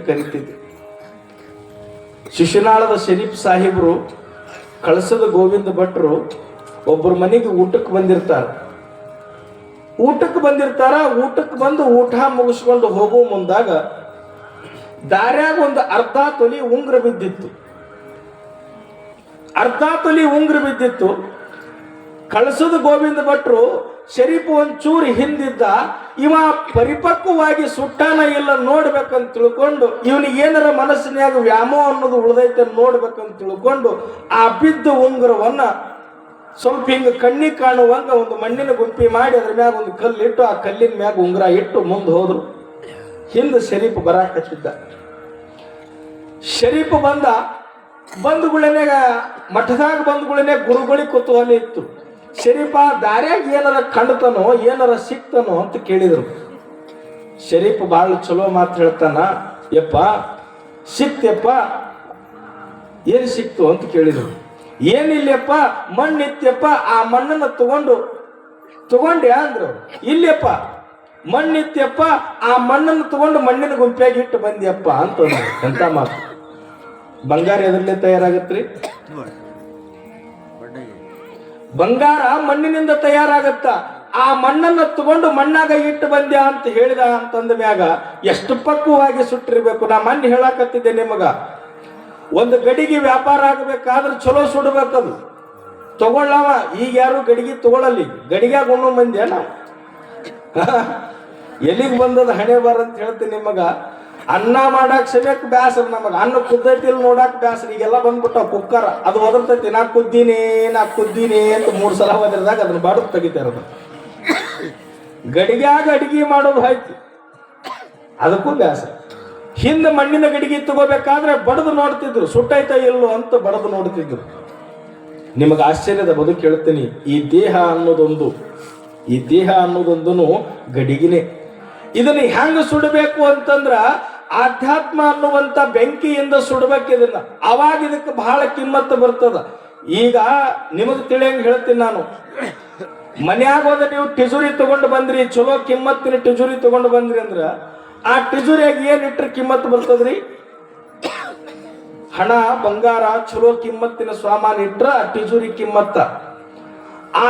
ಕರಿತಿದ್ರು, ಶಿಶುನಾಳದ ಶರೀಫ್ ಸಾಹೇಬರು, ಕಳಸದ ಗೋವಿಂದ ಭಟ್ರು ಒಬ್ಬರ ಮನೆಗೆ ಊಟಕ್ಕೆ ಬಂದಿರ್ತಾರ. ಊಟಕ್ಕೆ ಬಂದು ಊಟ ಮುಗಿಸ್ಕೊಂಡು ಹೋಗೋ ಮುಂದಾಗ ದಾರ್ಯಾಗ ಒಂದು ಅರ್ಧ ತೊಲಿ ಉಂಗುರ ಬಿದ್ದಿತ್ತು. ಕಳಸದ ಗೋವಿಂದ ಭಟ್ರು ಶರೀಫ್ ಒಂಚೂರು ಹಿಂದಿದ್ದ, ಇವ ಪರಿಪಕ್ವವಾಗಿ ಸುಟ್ಟಾನ ಇಲ್ಲ ನೋಡ್ಬೇಕಂತ ತಿಳ್ಕೊಂಡು, ಇವನಿಗೆ ಏನಾರ ಮನಸ್ಸಿನ್ಯಾಗ ವ್ಯಾಮೋಹ ಅನ್ನೋದು ಉಳ್ದೈತೆ ನೋಡ್ಬೇಕಂತ ತಿಳ್ಕೊಂಡು ಆ ಬಿದ್ದ ಉಂಗುರವನ್ನ ಸ್ವಲ್ಪ ಹಿಂಗ ಕಣ್ಣಿಗೆ ಕಾಣುವಂಗ ಒಂದು ಮಣ್ಣಿನ ಗುಂಪಿ ಮಾಡಿ ಅದ್ರ ಮ್ಯಾಗ ಒಂದು ಕಲ್ಲು ಇಟ್ಟು, ಆ ಕಲ್ಲಿನ ಮ್ಯಾಗ ಉಂಗುರ ಇಟ್ಟು ಮುಂದೆ ಹೋದ್ರು. ಹಿಂದೆ ಶರೀಫ್ ಬರಾಕತ್ತಿದ್ದ. ಶರೀಫ್ ಬಂಧುಗಳನ್ನೇ ಮಠದಾಗ ಗುರುಗಳಿಗೆ ಕುತೂಹಲ ಇತ್ತು. ಶರೀಫ ದಾರ್ಯಾಗ ಏನಾರ ಕಂಡತನೋ ಏನಾರ ಸಿಕ್ತನೋ ಅಂತ ಕೇಳಿದ್ರು. ಶರೀಫ್ ಭಾಳ ಚಲೋ ಮಾತು ಹೇಳ್ತಾನ, ಯಪ್ಪ ಸಿಕ್ತಪ್ಪ, ಏನ್ ಸಿಕ್ತು ಅಂತ ಕೇಳಿದ್ರು. ಏನಿಲ್ಲಪ್ಪ, ಮಣ್ಣಿತ್ಯಪ್ಪ, ಆ ಮಣ್ಣನ್ನು ತಗೊಂಡ್ಯಾ ಅಂದ್ರು. ಇಲ್ಲಪ್ಪ ಮಣ್ಣಿತ್ಯಪ್ಪ, ಆ ಮಣ್ಣನ್ನು ತಗೊಂಡು ಮಣ್ಣಿನ ಗುಂಪಿಯಾಗಿ ಇಟ್ಟು ಬಂದ್ಯಪ್ಪ ಅಂತ ಎಂತ ಮಾತು. ಬಂಗಾರ ಎದರಲ್ಲೇ ತಯಾರಾಗತ್ರಿ? ಬಂಗಾರ ಮಣ್ಣಿನಿಂದ ತಯಾರಾಗತ್ತ. ಆ ಮಣ್ಣನ್ನು ತಗೊಂಡು ಮಣ್ಣಾಗ ಇಟ್ಟು ಬಂದ್ಯ ಅಂತ ಹೇಳಿದ ಅಂತಂದ ಮ್ಯಾಗ ಎಷ್ಟು ಪಕ್ವವಾಗಿ ಸುಟ್ಟಿರ್ಬೇಕು. ನಾ ಮಣ್ಣು ಹೇಳಾಕತ್ತಿದ್ದೆ ನಿಮಗ, ಒಂದು ಗಡಿಗೆ ವ್ಯಾಪಾರ ಆಗಬೇಕಾದ್ರೆ ಚಲೋ ಸುಡಬೇಕದು. ತಗೊಳ್ಳವ ಈಗ ಯಾರು ಗಡಿಗೆ ತಗೊಳ್ಳಲಿ, ಗಡಿಗ್ಯಾಗ ಉಣ್ಣು ಮಂದ್ಯ ನಾವು ಎಲ್ಲಿಗೆ ಬಂದದ ಹಣೆ ಬಾರ ಅಂತ ಹೇಳ್ತೀನಿ ನಿಮಗ. ಅನ್ನ ಮಾಡಾಕ್ ಸರಿಯಕ್ ಬ್ಯಾಸರ, ನಮಗ ಅನ್ನ ಕುದ್ದೈತಿಲ್ ನೋಡಾಕ್ ಬ್ಯಾಸರ. ಈಗೆಲ್ಲ ಬಂದ್ಬಿಟ್ಟ ಕುಕ್ಕರ್, ಅದು ಒದರ್ತೈತಿ, ನಾ ಕುದ್ದೀನಿ ಅಂತ 3 ಸಲ ಒದರಿದಾಗ ಅದನ್ನ ಬಾಡದ್ ತೆಗಿತಾರದು. ಗಡಿಗ್ಯಾಗ ಅಡಿಗೆ ಮಾಡೋದು ಆಯ್ತು, ಅದಕ್ಕೂ ಬ್ಯಾಸರ. ಹಿಂದೆ ಮಣ್ಣಿನ ಗಡಿಗೆ ತಗೋಬೇಕಾದ್ರೆ ಬಡದು ನೋಡ್ತಿದ್ರು, ಸುಟ್ಟೈತ ಇಲ್ಲೋ ಅಂತ ಬಡದು ನೋಡ್ತಿದ್ರು. ನಿಮಗೆ ಆಶ್ಚರ್ಯದ ಬದುಕು ಹೇಳ್ತೀನಿ. ಈ ದೇಹ ಅನ್ನೋದೊಂದು ಗಡಿಗಿನೇ. ಇದನ್ನ ಹೆಂಗ ಸುಡಬೇಕು ಅಂತಂದ್ರ ಆಧ್ಯಾತ್ಮ ಅನ್ನುವಂತ ಬೆಂಕಿಯಿಂದ ಸುಡಬೇಕು ಇದನ್ನ. ಅವಾಗ ಇದಕ್ಕೆ ಬಹಳ ಕಿಮ್ಮತ್ತು ಬರ್ತದ. ಈಗ ನಿಮಗೆ ತಿಳಿಯಂಗೆ ಹೇಳ್ತೀನಿ ನಾನು, ಮನ್ಯಾಗ ಹೋದ ನೀವು ಟಿಜುರಿ ತಗೊಂಡು ಬಂದ್ರಿ, ಚಲೋ ಕಿಮ್ಮತ್ತಿನ ಟಿಜುರಿ ತಗೊಂಡು ಬಂದ್ರಿ ಅಂದ್ರ ಆ ಟಿಜುರಿಯಾಗ ಏನ್ ಇಟ್ರೆ ಕಿಮ್ಮತ್ತು ಬರ್ತದ್ರಿ? ಹಣ ಬಂಗಾರ ಚಲೋ ಕಿಮ್ಮತ್ತಿನ ಸಾಮಾನು ಇಟ್ರ ಟಿಜುರಿ ಕಿಮ್ಮತ್ತ. ಆ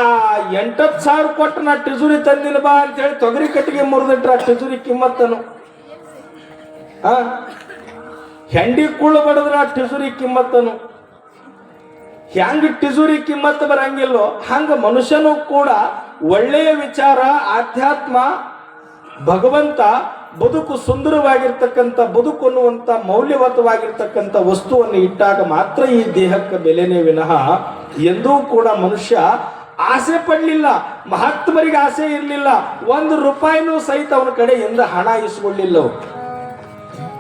8,000 ಕೊಟ್ಟು ನಾ ಟಿಜುರಿ ತಂದಿಲ್ಲ ಬಾ ಅಂತ ಹೇಳಿ ತೊಗರಿ ಕಟ್ಟಿಗೆ ಮುರಿದಿಟ್ರ ಟಿಜುರಿ ಕಿಮ್ಮತ್ತನು. ಹೆಂಡಿ ಕುಳ್ಳು ಬಡದ್ರ ಟಿಜುರಿ ಕಿಮ್ಮತ್ತನು. ಹೆಂಗ ಟಿಜುರಿ ಕಿಮ್ಮತ್ತು ಬರಂಗಿಲ್ಲೋ ಹಂಗ ಮನುಷ್ಯನು ಕೂಡ ಒಳ್ಳೆಯ ವಿಚಾರ, ಆಧ್ಯಾತ್ಮ, ಭಗವಂತ, ಬದುಕು ಸುಂದರವಾಗಿರ್ತಕ್ಕಂಥ ಬದುಕು ಅನ್ನುವಂಥ ಮೌಲ್ಯಯುತವಾಗಿರ್ತಕ್ಕಂಥ ವಸ್ತುವನ್ನು ಇಟ್ಟಾಗ ಮಾತ್ರ ಈ ದೇಹಕ್ಕೆ ಬೆಲೆನೇ ವಿನಃ ಎಂದೂ ಕೂಡ ಮನುಷ್ಯ ಆಸೆ ಪಡಲಿಲ್ಲ. ಮಹಾತ್ಮರಿಗೆ ಆಸೆ ಇರಲಿಲ್ಲ. 1 ರೂಪಾಯಿನೂ ಸಹಿತ ಅವನ ಕಡೆಯಿಂದ ಹಣ ಇಸ್ಕೊಳ್ಳಿಲ್ಲ.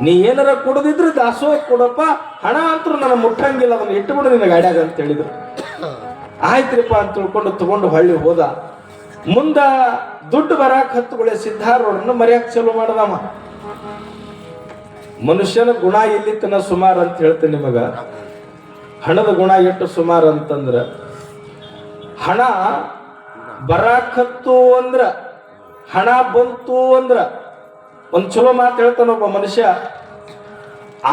ನೀ ಏನಾರ ಕೊಡದಿದ್ರೆ ದಾಸೋಹ ಕೊಡಪ್ಪ, ಹಣ ಅಂತೂ ನನ್ನ ಮುಟ್ಟಂಗಿಲ್ಲ, ಅದನ್ನ ಇಟ್ಟುಬಿಡು ನಿನ್ನ ಗಾಡ್ಯಾಗ ಅಂತ ಹೇಳಿದ್ರು. ಆಯ್ತ್ರಿಪ್ಪ ಅಂತ ತಿಳ್ಕೊಂಡು ತಗೊಂಡು ಹೊಳ್ಳಿ ಹೋದ. ಮುಂದ ದುಡ್ಡು ಬರಾಕ್ ಹತ್ತುಗಳೇ ಸಿದ್ಧಾರೂಢರನ್ನು ಮರ್ಯಾಕ್ ಚಲೋ ಮಾಡದಮ್ಮ. ಮನುಷ್ಯನ ಗುಣ ಎಲ್ಲಿ ತನ ಸುಮಾರು ಅಂತ ಹೇಳ್ತೇನೆ ನಿಮಗ. ಹಣದ ಗುಣ ಎಷ್ಟು ಸುಮಾರು ಅಂತಂದ್ರ, ಹಣ ಬರಾಕ್ ಹತ್ತು ಅಂದ್ರ, ಹಣ ಬಂತು ಅಂದ್ರ ಒಂದು ಚಲೋ ಮಾತು ಹೇಳ್ತಾನ ಒಬ್ಬ ಮನುಷ್ಯ,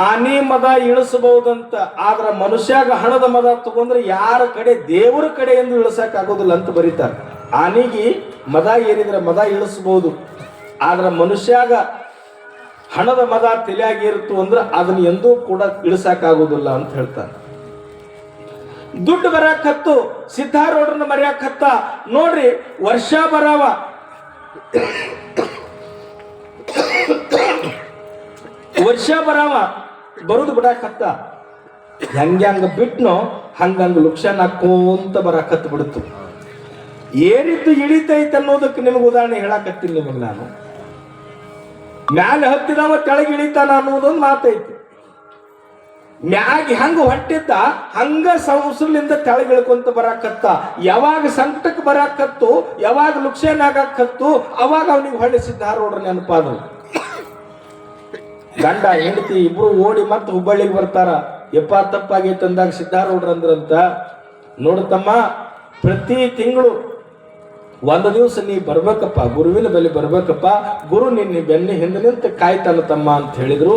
ಆನಿ ಮದ ಇಳಿಸಬಹುದಂತ, ಆದ್ರ ಮನುಷ್ಯಾಗ ಹಣದ ಮದ ತಗೊಂಡ್ರೆ ಯಾರ ಕಡೆ ದೇವರ ಕಡೆ ಎಂದು ಇಳಿಸಕ್ ಆಗೋದಿಲ್ಲ ಅಂತ ಬರೀತಾರೆ. ಆನಿಗೆ ಮದ ಏನಿದ್ರೆ ಮದ ಇಳಿಸಬಹುದು, ಆದ್ರ ಮನುಷ್ಯಾಗ ಹಣದ ಮದ ತಲೆಯಾಗಿ ಇರುತ್ತು ಅಂದ್ರೆ ಅದನ್ನ ಎಂದೂ ಕೂಡ ಇಳಿಸಕ್ ಆಗೋದಿಲ್ಲ ಅಂತ ಹೇಳ್ತಾರೆ. ದುಡ್ಡು ಬರಾಕತ್ತು, ಸಿದ್ಧಾರೂಢರನ್ನ ಮರ್ಯಾಕತ್ತ. ನೋಡ್ರಿ, ವರ್ಷ ಬರಾವ, ವರ್ಷ ಬರಾವ ಬರುದು ಬಿಡಾಕತ್ತ. ಹೆಂಗ ಬಿಟ್ನೋ ಹಂಗಂಗ ಲುಕ್ಷನ್ ಹಾಕೋಂತ ಬರಾಕತ್ ಬಿಡ್ತು. ಏನಿದ್ದು ಇಳಿತೈತೆ ಅನ್ನೋದಕ್ಕೆ ನಿಮ್ಗೆ ಉದಾಹರಣೆ ಹೇಳಾಕತ್ತೀನಿ ನಿಮಗೆ ನಾನು. ಮ್ಯಾಲೆ ಹತ್ತಿದವ ಕೆಳಗೆ ಇಳಿತಾನ ಅನ್ನೋದೊಂದು ಮಾತೈತಿ. ಮ್ಯಾಗ ಹೆಂಗ ಹೊಟ್ಟಿದ್ದ ಹಂಗ ಉಸುಲಿಂದ ತೆಳಗೆ ಇಳ್ಕೊಂತ ಬರಾಕತ್ತ. ಯಾವಾಗ ಸಂಕಟಕ್ಕೆ ಬರಾಕತ್ತು, ಯಾವಾಗ ಲುಕ್ಷನ್ ಆಗಾಕತ್ತು, ಅವಾಗ ಅವನಿಗೆ ಹೊಳ್ಳಿ ಸಿದ್ಧಾರೂಢರ ನೆನಪಾದ್ರು. ಗಂಡ ಹೆಂಡತಿ ಇಬ್ರು ಓಡಿ ಮತ್ತೆ ಹುಬ್ಬಳ್ಳಿಗೆ ಬರ್ತಾರ. ಎಪ್ಪ ತಪ್ಪಾಗೈತೆ ಅಂದಾಗ ಸಿದ್ಧಾರೂಢರ ಅಂದ್ರಂತ, ನೋಡತಮ್ಮ, ಪ್ರತಿ ತಿಂಗಳು ಒಂದು ದಿವಸ ನೀ ಬರ್ಬೇಕಪ್ಪ, ಗುರುವಿನ ಬಳಿ ಬರ್ಬೇಕಪ್ಪ, ಗುರು ನಿನ್ನ ಬೆನ್ನ ಹಿಂದೆ ನಿಂತು ಕಾಯ್ತಾನ ತಮ್ಮ ಅಂತ ಹೇಳಿದ್ರು.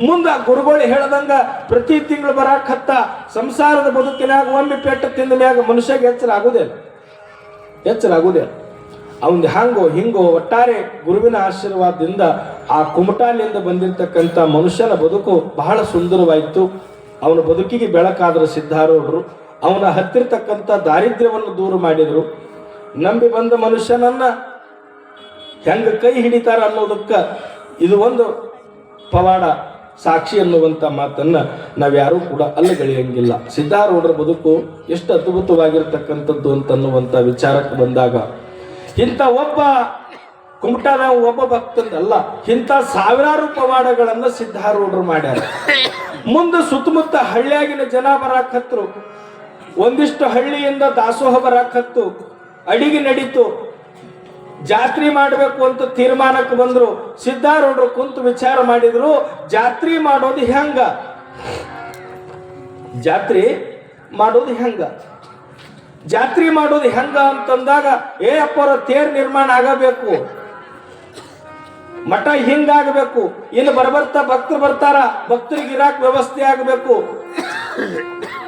ಮುಂದ ಗುರುಗಳು ಹೇಳದಂಗ ಪ್ರತಿ ತಿಂಗಳು ಬರಾಕತ್ತ. ಸಂಸಾರದ ಬದುಕಿನಾಗ ಒಮ್ಮೆ ಪೆಟ್ಟು ತಿಂದ ಮ್ಯಾಗ ಮನುಷ್ಯಗೆ ಎಚ್ಚರ ಆಗುದೇ. ಅವನ್ ಹಂಗೋ ಹಿಂಗೋ ಒಟ್ಟಾರೆ ಗುರುವಿನ ಆಶೀರ್ವಾದದಿಂದ ಆ ಕುಮಟಾಲಿಯಿಂದ ಬಂದಿರತಕ್ಕಂಥ ಮನುಷ್ಯನ ಬದುಕು ಬಹಳ ಸುಂದರವಾಯಿತು. ಅವನ ಬದುಕಿಗೆ ಬೆಳಕಾದ್ರ ಸಿದ್ಧಾರೂಢರು. ಅವನ ಹತ್ತಿರತಕ್ಕಂಥ ದಾರಿದ್ರ್ಯವನ್ನು ದೂರ ಮಾಡಿದರು. ನಂಬಿ ಬಂದ ಮನುಷ್ಯನನ್ನ ಹೆಂಗ ಕೈ ಹಿಡಿತಾರ ಅನ್ನೋದಕ್ಕ ಇದು ಒಂದು ಪವಾಡ ಸಾಕ್ಷಿ ಅನ್ನುವಂಥ ಮಾತನ್ನ ನಾವ್ಯಾರೂ ಕೂಡ ಅಲ್ಲಗಳೆಯಂಗಿಲ್ಲ. ಸಿದ್ಧಾರೂಢರ ಬದುಕು ಎಷ್ಟು ಅದ್ಭುತವಾಗಿರ್ತಕ್ಕಂಥದ್ದು ಅಂತನ್ನುವಂಥ ವಿಚಾರಕ್ಕೆ ಬಂದಾಗ, ಇಂಥ ಒಬ್ಬ ಕುಮಟಾದ ಒಬ್ಬ ಭಕ್ತಂದಲ್ಲ, ಇಂಥ ಸಾವಿರಾರು ಪವಾಡಗಳನ್ನ ಸಿದ್ಧಾರೂಢರು ಮಾಡ್ಯಾರ. ಮುಂದೆ ಸುತ್ತಮುತ್ತ ಹಳ್ಳಿಯಾಗಿನ ಜನ ಬರಾಕತ್ರು. ಒಂದಿಷ್ಟು ಹಳ್ಳಿಯಿಂದ ದಾಸೋಹ ಬರಾಕತ್ತು. ಅಡಿಗೆ ನಡೀತು. ಜಾತ್ರೆ ಮಾಡಬೇಕು ಅಂತ ತೀರ್ಮಾನಕ್ಕೆ ಬಂದ್ರು. ಸಿದ್ಧಾರೂಢರು ಕುಂತು ವಿಚಾರ ಮಾಡಿದ್ರು, ಜಾತ್ರೆ ಮಾಡೋದು ಹೆಂಗ, ಜಾತ್ರೆ ಮಾಡೋದು ಹೆಂಗ ಅಂತಂದಾಗ, ಅಪ್ಪರ ತೇರ್ ನಿರ್ಮಾಣ ಆಗಬೇಕು, ಮಠ ಹಿಂಗಾಗಬೇಕು, ಇನ್ನು ಬರ್ತಾ ಭಕ್ತರು ಬರ್ತಾರ, ಭಕ್ತರಿಗೆ ಇರಾಕ್ ವ್ಯವಸ್ಥೆ ಆಗಬೇಕು,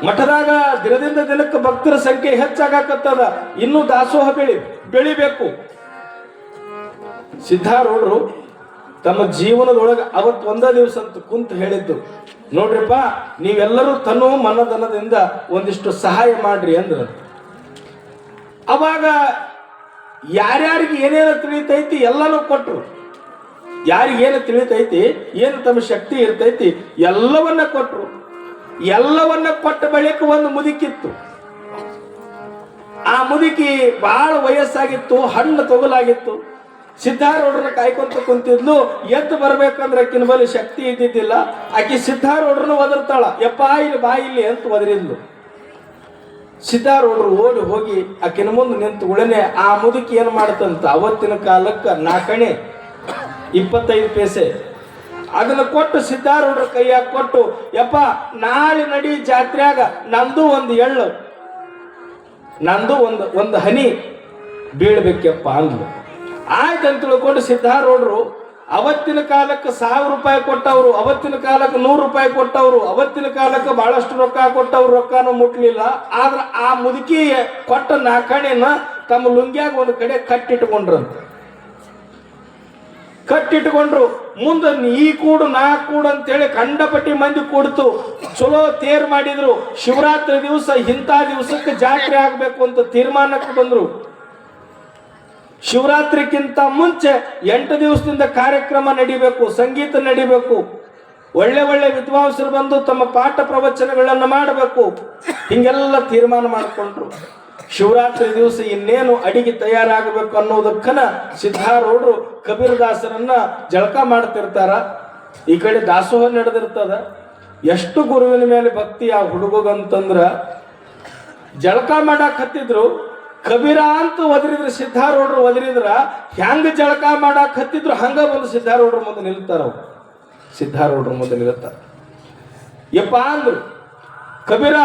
ಮಠದಾಗ ದಿನದಿಂದ ದಿನಕ್ಕೆ ಭಕ್ತರ ಸಂಖ್ಯೆ ಹೆಚ್ಚಾಗತ್ತದ, ಇನ್ನೂ ದಾಸೋಹ ಬೆಳಿಬೇಕು. ಸಿದ್ಧಾರೂಢರು ತಮ್ಮ ಜೀವನದೊಳಗೆ ಅವತ್ತು ಒಂದೇ ದಿವಸ ಅಂತ ಕುಂತು ಹೇಳಿದ್ದು, ನೋಡ್ರಿಪ್ಪ, ನೀವೆಲ್ಲರೂ ತನ್ನೋ ಮನದನದಿಂದ ಒಂದಿಷ್ಟು ಸಹಾಯ ಮಾಡ್ರಿ ಅಂದ್ರು. ಅವಾಗ ಯಾರ್ಯಾರಿಗೆ ಏನೇನು ತಿಳಿತೈತಿ ಎಲ್ಲನೂ ಕೊಟ್ರು. ಯಾರಿಗೇನು ತಿಳಿತೈತಿ, ಏನು ತಮ್ಮ ಶಕ್ತಿ ಇರ್ತೈತಿ ಎಲ್ಲವನ್ನ ಕೊಟ್ರು. ಎಲ್ಲವನ್ನ ಕೊಟ್ಟ ಬಳಿಕ ಒಂದು ಮುದುಕಿತ್ತು. ಆ ಮುದುಕಿ ಬಹಳ ವಯಸ್ಸಾಗಿತ್ತು, ಹಣ್ಣು ತೊಗಲಾಗಿತ್ತು. ಸಿದ್ಧಾರೂಢರನ್ನ ಕಾಯ್ಕೊಂತ ಕುಂತಿದ್ಲು. ಎದ್ದು ಬರ್ಬೇಕಂದ್ರೆ ಆಕಿನ ಬಳಿ ಶಕ್ತಿ ಇದ್ದಿದ್ದಿಲ್ಲ. ಆಕಿ ಸಿದ್ಧಾರೂಢರನ್ನ ಒದರ್ತಾಳ, ಯಪ್ಪ ಇಲ್ಲಿ ಬಾ ಇಲ್ಲಿ ಅಂತ ಒದರಿದ್ಲು. ಸಿದ್ಧಾರೂಢರು ಓಡಿ ಹೋಗಿ ಆಕಿನ ಮುಂದೆ ನಿಂತು ಉಳನೆ ಆ ಮುದುಕಿ ಏನು ಮಾಡ್ತಂತ, ಅವತ್ತಿನ ಕಾಲಕ್ಕೆ 4 25 ಪೈಸೆ ಅದನ್ನ ಕೊಟ್ಟು ಸಿದ್ಧಾರೂಢರ ಕೈಯಾಗ ಕೊಟ್ಟು, ಯಪ್ಪ ನಾಳೆ ನಡಿ ಜಾತ್ರೆಯಾಗ ನಂದು ಒಂದು ಎಳ್ಳು, ನಂದು ಒಂದು ಹನಿ ಬೀಳ್ಬೇಕಪ್ಪ ಅಂದ್ಲು. ಆಯ್ತಂತ ತಿಳ್ಕೊಂಡು ಸಿದ್ಧಾರೂಢರು ಅವತ್ತಿನ ಕಾಲಕ್ಕೆ 1000 ರೂಪಾಯಿ ಕೊಟ್ಟವರು, ಅವತ್ತಿನ ಕಾಲಕ್ಕೆ 100 ರೂಪಾಯಿ ಕೊಟ್ಟವರು, ಅವತ್ತಿನ ಕಾಲಕ್ಕೆ ಬಹಳಷ್ಟು ರೊಕ್ಕ ಕೊಟ್ಟವ್ರು, ರೊಕ್ಕನೂ ಮುಟ್ಲಿಲ್ಲ. ಆದ್ರ ಆ ಮುದುಕಿ ಕೊಟ್ಟ 4 ತಮ್ಮ ಲುಂಗ್ಯಾಗ ಒಂದು ಕಡೆ ಕಟ್ಟಿಟ್ಕೊಂಡ್ರು. ಮುಂದೆ ಈ ಕೂಡು ನಾ ಕೂಡು ಅಂತೇಳಿ ಕಂಡಪಟ್ಟಿ ಮಂದಿ ಕೂಡ್ತು. ಚಲೋ ತೇರ್ ಮಾಡಿದ್ರು. ಶಿವರಾತ್ರಿ ದಿವಸ ಇಂಥ ದಿವಸಕ್ಕೆ ಜಾತ್ರೆ ಆಗ್ಬೇಕು ಅಂತ ತೀರ್ಮಾನಕ್ಕೆ ಬಂದ್ರು. ಶಿವರಾತ್ರಿಗಿಂತ ಮುಂಚೆ 8 ದಿವಸದಿಂದ ಕಾರ್ಯಕ್ರಮ ನಡಿಬೇಕು, ಸಂಗೀತ ನಡಿಬೇಕು, ಒಳ್ಳೆ ವಿದ್ವಾಂಸರು ಬಂದು ತಮ್ಮ ಪಾಠ ಪ್ರವಚನಗಳನ್ನು ಮಾಡಬೇಕು. ಹಿಂಗೆಲ್ಲ ತೀರ್ಮಾನ ಮಾಡಿಕೊಂಡ್ರು. ಶಿವರಾತ್ರಿ ದಿವಸ ಇನ್ನೇನು ಅಡಿಗೆ ತಯಾರಾಗಬೇಕು ಅನ್ನೋದಕ್ಕನ ಸಿದ್ಧಾರೂಢರು ಕಬೀರದಾಸರನ್ನ ಜಳಕ ಮಾಡ್ತಿರ್ತಾರ. ಈ ಕಡೆ ದಾಸೋಹ ನಡೆದಿರ್ತದ. ಎಷ್ಟು ಗುರುವಿನ ಮೇಲೆ ಭಕ್ತಿ ಆ ಹುಡುಗಂತಂದ್ರ, ಜಳಕ ಮಾಡಕ್ ಹತ್ತಿದ್ರು. ಕಬೀರ ಅಂತ ಒದರಿದ್ರು, ಸಿದ್ಧಾರೂಢರು ಒದರಿದ್ರ ಹೆಂಗ ಜಳಕ ಮಾಡಕ್ ಹತ್ತಿದ್ರು ಹಂಗ ಬಂದು ಸಿದ್ಧಾರೂಢರ ಮುಂದೆ ನಿಲ್ತಾರ. ಸಿದ್ಧಾರೂಢರ ಮುಂದೆ ನಿಲ್ತಾರ. ಯಪ್ಪ ಅಂದ್ರು, ಕಬೀರ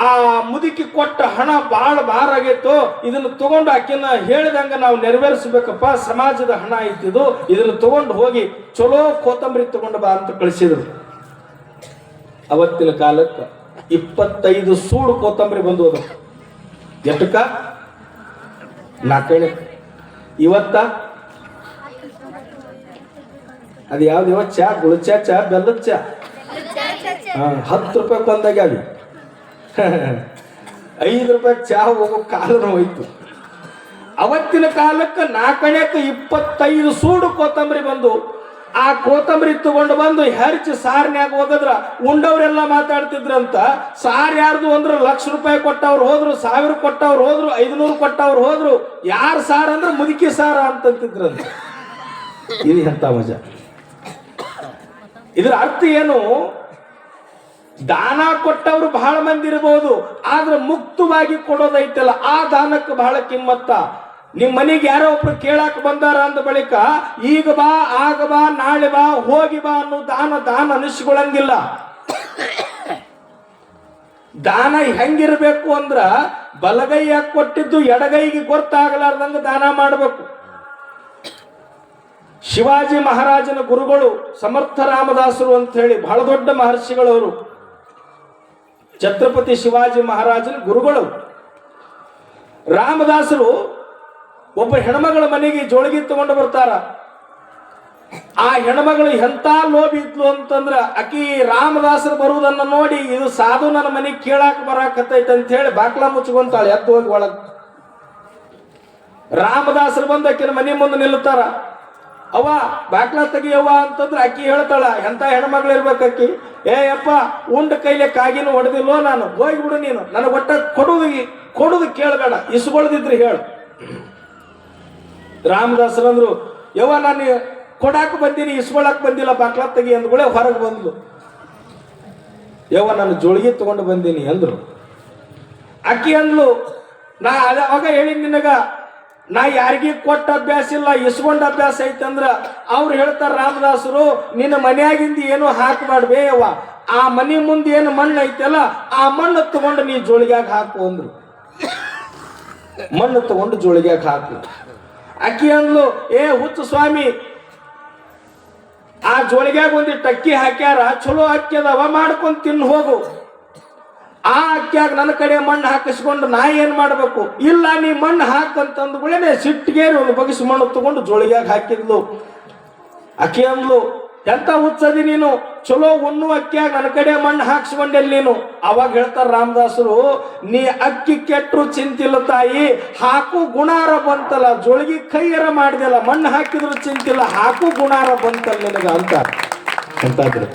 ಆ ಮುದುಕಿ ಕೊಟ್ಟ ಹಣ ಬಹಳ ಭಾರ ಆಗೈತು, ಇದನ್ನು ತಗೊಂಡು ಆಕಿನ ಹೇಳಿದಂಗ ನಾವು ನೆರವೇರಿಸ್ಬೇಕಪ್ಪ, ಸಮಾಜದ ಹಣ ಐತಿದು, ಇದನ್ನು ತಗೊಂಡು ಹೋಗಿ ಚಲೋ ಕೊತ್ತಂಬರಿ ತಗೊಂಡು ಬಾ ಅಂತ ಕಳಿಸಿದ್ರು. ಅವತ್ತಿನ ಕಾಲಕ್ಕೆ 25 ಸೂಡು ಕೊತ್ತಂಬರಿ ಬಂದು ಹೋದ. ಎಷ್ಟಕ್ಕ? 4. ಇವತ್ತ ಅದು ಯಾವ್ದು? ಇವತ್ತು ಚಾ, ಗುಳಚಾ ಚಾ, ಬೆಲ್ಲದ ಚಾ 10 ರೂಪಾಯಿ ಬಂದಾಗ್ಯಾವ. 5 ರೂಪಾಯಿ ಚಾ ಹೋಗೋ ಕಾಲನೂ ಹೋಯ್ತು. ಅವತ್ತಿನ ಕಾಲಕ್ಕೆ 4 25 ಸೂಡು ಕೊತ್ತಂಬರಿ ಬಂದು ಆ ಕೊತ್ತಂಬರಿ ತಗೊಂಡು ಬಂದು ಹೆರ್ಚಿ ಸಾರಿನ್ಯಾಗ ಹೋಗದ್ರ ಉಂಡವ್ರೆಲ್ಲ ಮಾತಾಡ್ತಿದ್ರಂತ. ಸಾರ್ ಯಾರ್ದು ಅಂದ್ರೆ ₹1,00,000 ಕೊಟ್ಟವ್ರು ಹೋದ್ರು, 1000 ಕೊಟ್ಟವ್ರು ಹೋದ್ರು, 500 ಕೊಟ್ಟವ್ರು ಹೋದ್ರು. ಯಾರು ಸಾರ್ ಅಂದ್ರೆ ಮುದುಕಿ ಸಾರ ಅಂತಂತಿದ್ರಂತ. ಇದು ಎಂತ ಮಜಾ! ಇದರ ಅರ್ಥ ಏನು? ದಾನ ಕೊಟ್ಟವ್ರು ಬಹಳ ಮಂದಿ ಇರಬಹುದು, ಆದ್ರೆ ಮುಕ್ತವಾಗಿ ಕೊಡೋದೈತಲ್ಲ ಆ ದಾನಕ್ಕೆ ಬಹಳ ಕಿಮ್ಮತ್ತ. ನಿಮ್ ಮನೆಗೆ ಯಾರೋ ಒಬ್ರು ಕೇಳಾಕ ಬಂದಾರ ಅಂದ ಬಳಿಕ ಈಗ ಬಾ, ಆಗ ಬಾ, ನಾಳೆ ಬಾ, ಹೋಗಿ ಬಾ ಅನ್ನೋ ದಾನ ಅನಿಸ್ಕೊಳ್ಳಂಗಿಲ್ಲ. ದಾನ ಹೆಂಗಿರ್ಬೇಕು ಅಂದ್ರ ಬಲಗೈಯಾಗ ಕೊಟ್ಟಿದ್ದು ಎಡಗೈಗೆ ಗೊತ್ತಾಗಲಾರ್ದಂಗ ದಾನ ಮಾಡಬೇಕು. ಶಿವಾಜಿ ಮಹಾರಾಜನ ಗುರುಗಳು ಸಮರ್ಥ ರಾಮದಾಸರು ಅಂತ ಹೇಳಿ ಬಹಳ ದೊಡ್ಡ ಮಹರ್ಷಿಗಳವರು. ಛತ್ರಪತಿ ಶಿವಾಜಿ ಮಹಾರಾಜನ ಗುರುಗಳು ರಾಮದಾಸರು ಒಬ್ಬ ಹೆಣ್ಮಗಳ ಮನೆಗೆ ಜೋಳಿಗೆ ತಗೊಂಡು ಬರ್ತಾರ. ಆ ಹೆಣ್ಮಗಳು ಎಂತ ಲೋಭಿ ಇದ್ಲು ಅಂತಂದ್ರ ಆಕಿ ರಾಮದಾಸರು ಬರುವುದನ್ನ ನೋಡಿ ಇದು ಸಾಧು ನನ್ನ ಮನೆಗೆ ಕೇಳಾಕ ಬರಾಕತ್ತೈತೆ ಅಂತ ಹೇಳಿ ಬಾಕ್ಲಾ ಮುಚ್ಕೊಂತಾಳೆ. ಎದ್ದು ಹೋಗಿ ಒಳಗ್ ರಾಮದಾಸರು ಬಂದು ಆಕಿನ ಮನೆ ಮುಂದೆ ನಿಲ್ಲುತ್ತಾರ. ಅವ್ವ ಬಾಕ್ಲಾ ತೆಗಿಯವ್ವ ಅಂತಂದ್ರೆ ಆಕಿ ಹೇಳ್ತಾಳ, ಎಂತ ಹೆಣ್ಮಗಳು ಇರ್ಬೇಕು ಆಕಿ. ಅಪ್ಪ ಉಂಡ ಕೈಲೆ ಕಾಗಿನೂ ಹೊಡೆದಿಲ್ಲೋ ನಾನು, ಹೋಗಿಬಿಡು ನೀನು, ನನಗೆ ಒಟ್ಟ ಕೊಡುದು ಕೇಳಬೇಡ, ಇಸ್ಕೊಳ್ದಿದ್ರೆ ಹೇಳು. ರಾಮದಾಸರಂದ್ರು, ಯವ್ವ ನಾನು ಕೊಡಾಕ ಬಂದೀನಿ, ಇಸ್ಕೊಳಕ್ ಬಂದಿಲ್ಲ, ಬಾಕ್ಲಾ ತೆಗಿ ಅಂದ್ಗಳೇ ಹೊರಗೆ ಬಂದ್ಲು. ಯವ್ವ ನಾನು ಜೋಳಿಗೆ ತಗೊಂಡು ಬಂದೀನಿ ಅಂದ್ರು. ಆಕಿ ಅಂದ್ಲು, ನಾ ಅವಾಗ ಹೇಳಿ ನಿನಗ ನಾ ಯಾರಿಗೂ ಕೊಟ್ಟ ಅಭ್ಯಾಸ ಇಲ್ಲ, ಇಸ್ಕೊಂಡ ಅಭ್ಯಾಸ ಐತಂದ್ರ ಅವ್ರು ಹೇಳ್ತಾರ ರಾಮದಾಸರು, ನಿನ್ನ ಮನ್ಯಾಗಿಂದ ಏನು ಹಾಕಬೇಡ್ಬೇ ಯವ್ವ, ಆ ಮನೆ ಮುಂದೆ ಏನು ಮಣ್ಣು ಐತಲ್ಲ ಆ ಮಣ್ಣು ತಗೊಂಡು ನೀ ಜೋಳಿಗ್ಯಾಗ ಹಾಕು ಅಂದ್ರು. ಮಣ್ಣು ತಗೊಂಡು ಜೋಳಿಗ್ಯಾಗ ಹಾಕು. ಅಕ್ಕಿ ಅಂದ್ಲು, ಹುಚ್ಚು ಸ್ವಾಮಿ, ಆ ಜೋಳಿಗ್ಯಾಗ ಒಂದಿಟ್ಟು ಅಕ್ಕಿ ಹಾಕ್ಯಾರ, ಚಲೋ ಅಕ್ಕಿ ಅದಾವ, ಮಾಡ್ಕೊಂಡು ತಿನ್ನು ಹೋಗು. ಆ ಅಕ್ಕಿಯಾಗ ನನ್ನ ಕಡೆ ಮಣ್ಣು ಹಾಕಿಸ್ಕೊಂಡು ನಾ ಏನ್ ಮಾಡ್ಬೇಕು? ಇಲ್ಲ ನೀ ಮಣ್ಣು ಹಾಕಂತಂದ್ಗಳೇನೆ ಸಿಟ್ಟಿಗೇರಿ ಒಂದು ಬಗಿಸಿ ಮಣ್ಣು ತಗೊಂಡು ಜೋಳಿಗ್ಯಾಗ ಹಾಕಿದ್ಲು. ಅಕ್ಕಿ ಅಂದ್ಲು, ಎಂತ ಹುಚ್ಚದಿ ನೀನು, ಚಲೋ ಉಣ್ಣು ಅಕ್ಕಿಯಾಗ ನನ್ನ ಕಡೆ ಮಣ್ಣು ಹಾಕ್ಸ್ಕೊಂಡೆಲ್ ನೀನು. ಅವಾಗ ಹೇಳ್ತಾರ ರಾಮದಾಸರು, ನೀ ಅಕ್ಕಿ ಕೆಟ್ಟರು ಚಿಂತಿಲ್ಲ ತಾಯಿ, ಹಾಕು ಗುಣಾರ ಬಂತಲ್ಲ, ಜೋಳಿಗೆ ಕೈಯರ ಮಾಡಿದೆಲ್ಲ, ಮಣ್ಣು ಹಾಕಿದ್ರು ಚಿಂತಿಲ್ಲ, ಹಾಕು ಗುಣಾರ ಬಂತಲ್ಲ ನಿನಗ ಅಂತ. ಎಂತಾದ್ರು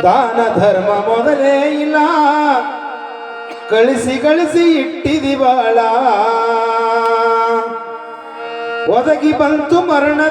ದಾನ ಧರ್ಮ ಮೊದಲೇ ಇಲ್ಲ, ಗಳಿಸಿ ಇಟ್ಟಿದಿ ಬಾಳ, ಒದಗಿ ಬಂತು ಮರಣದ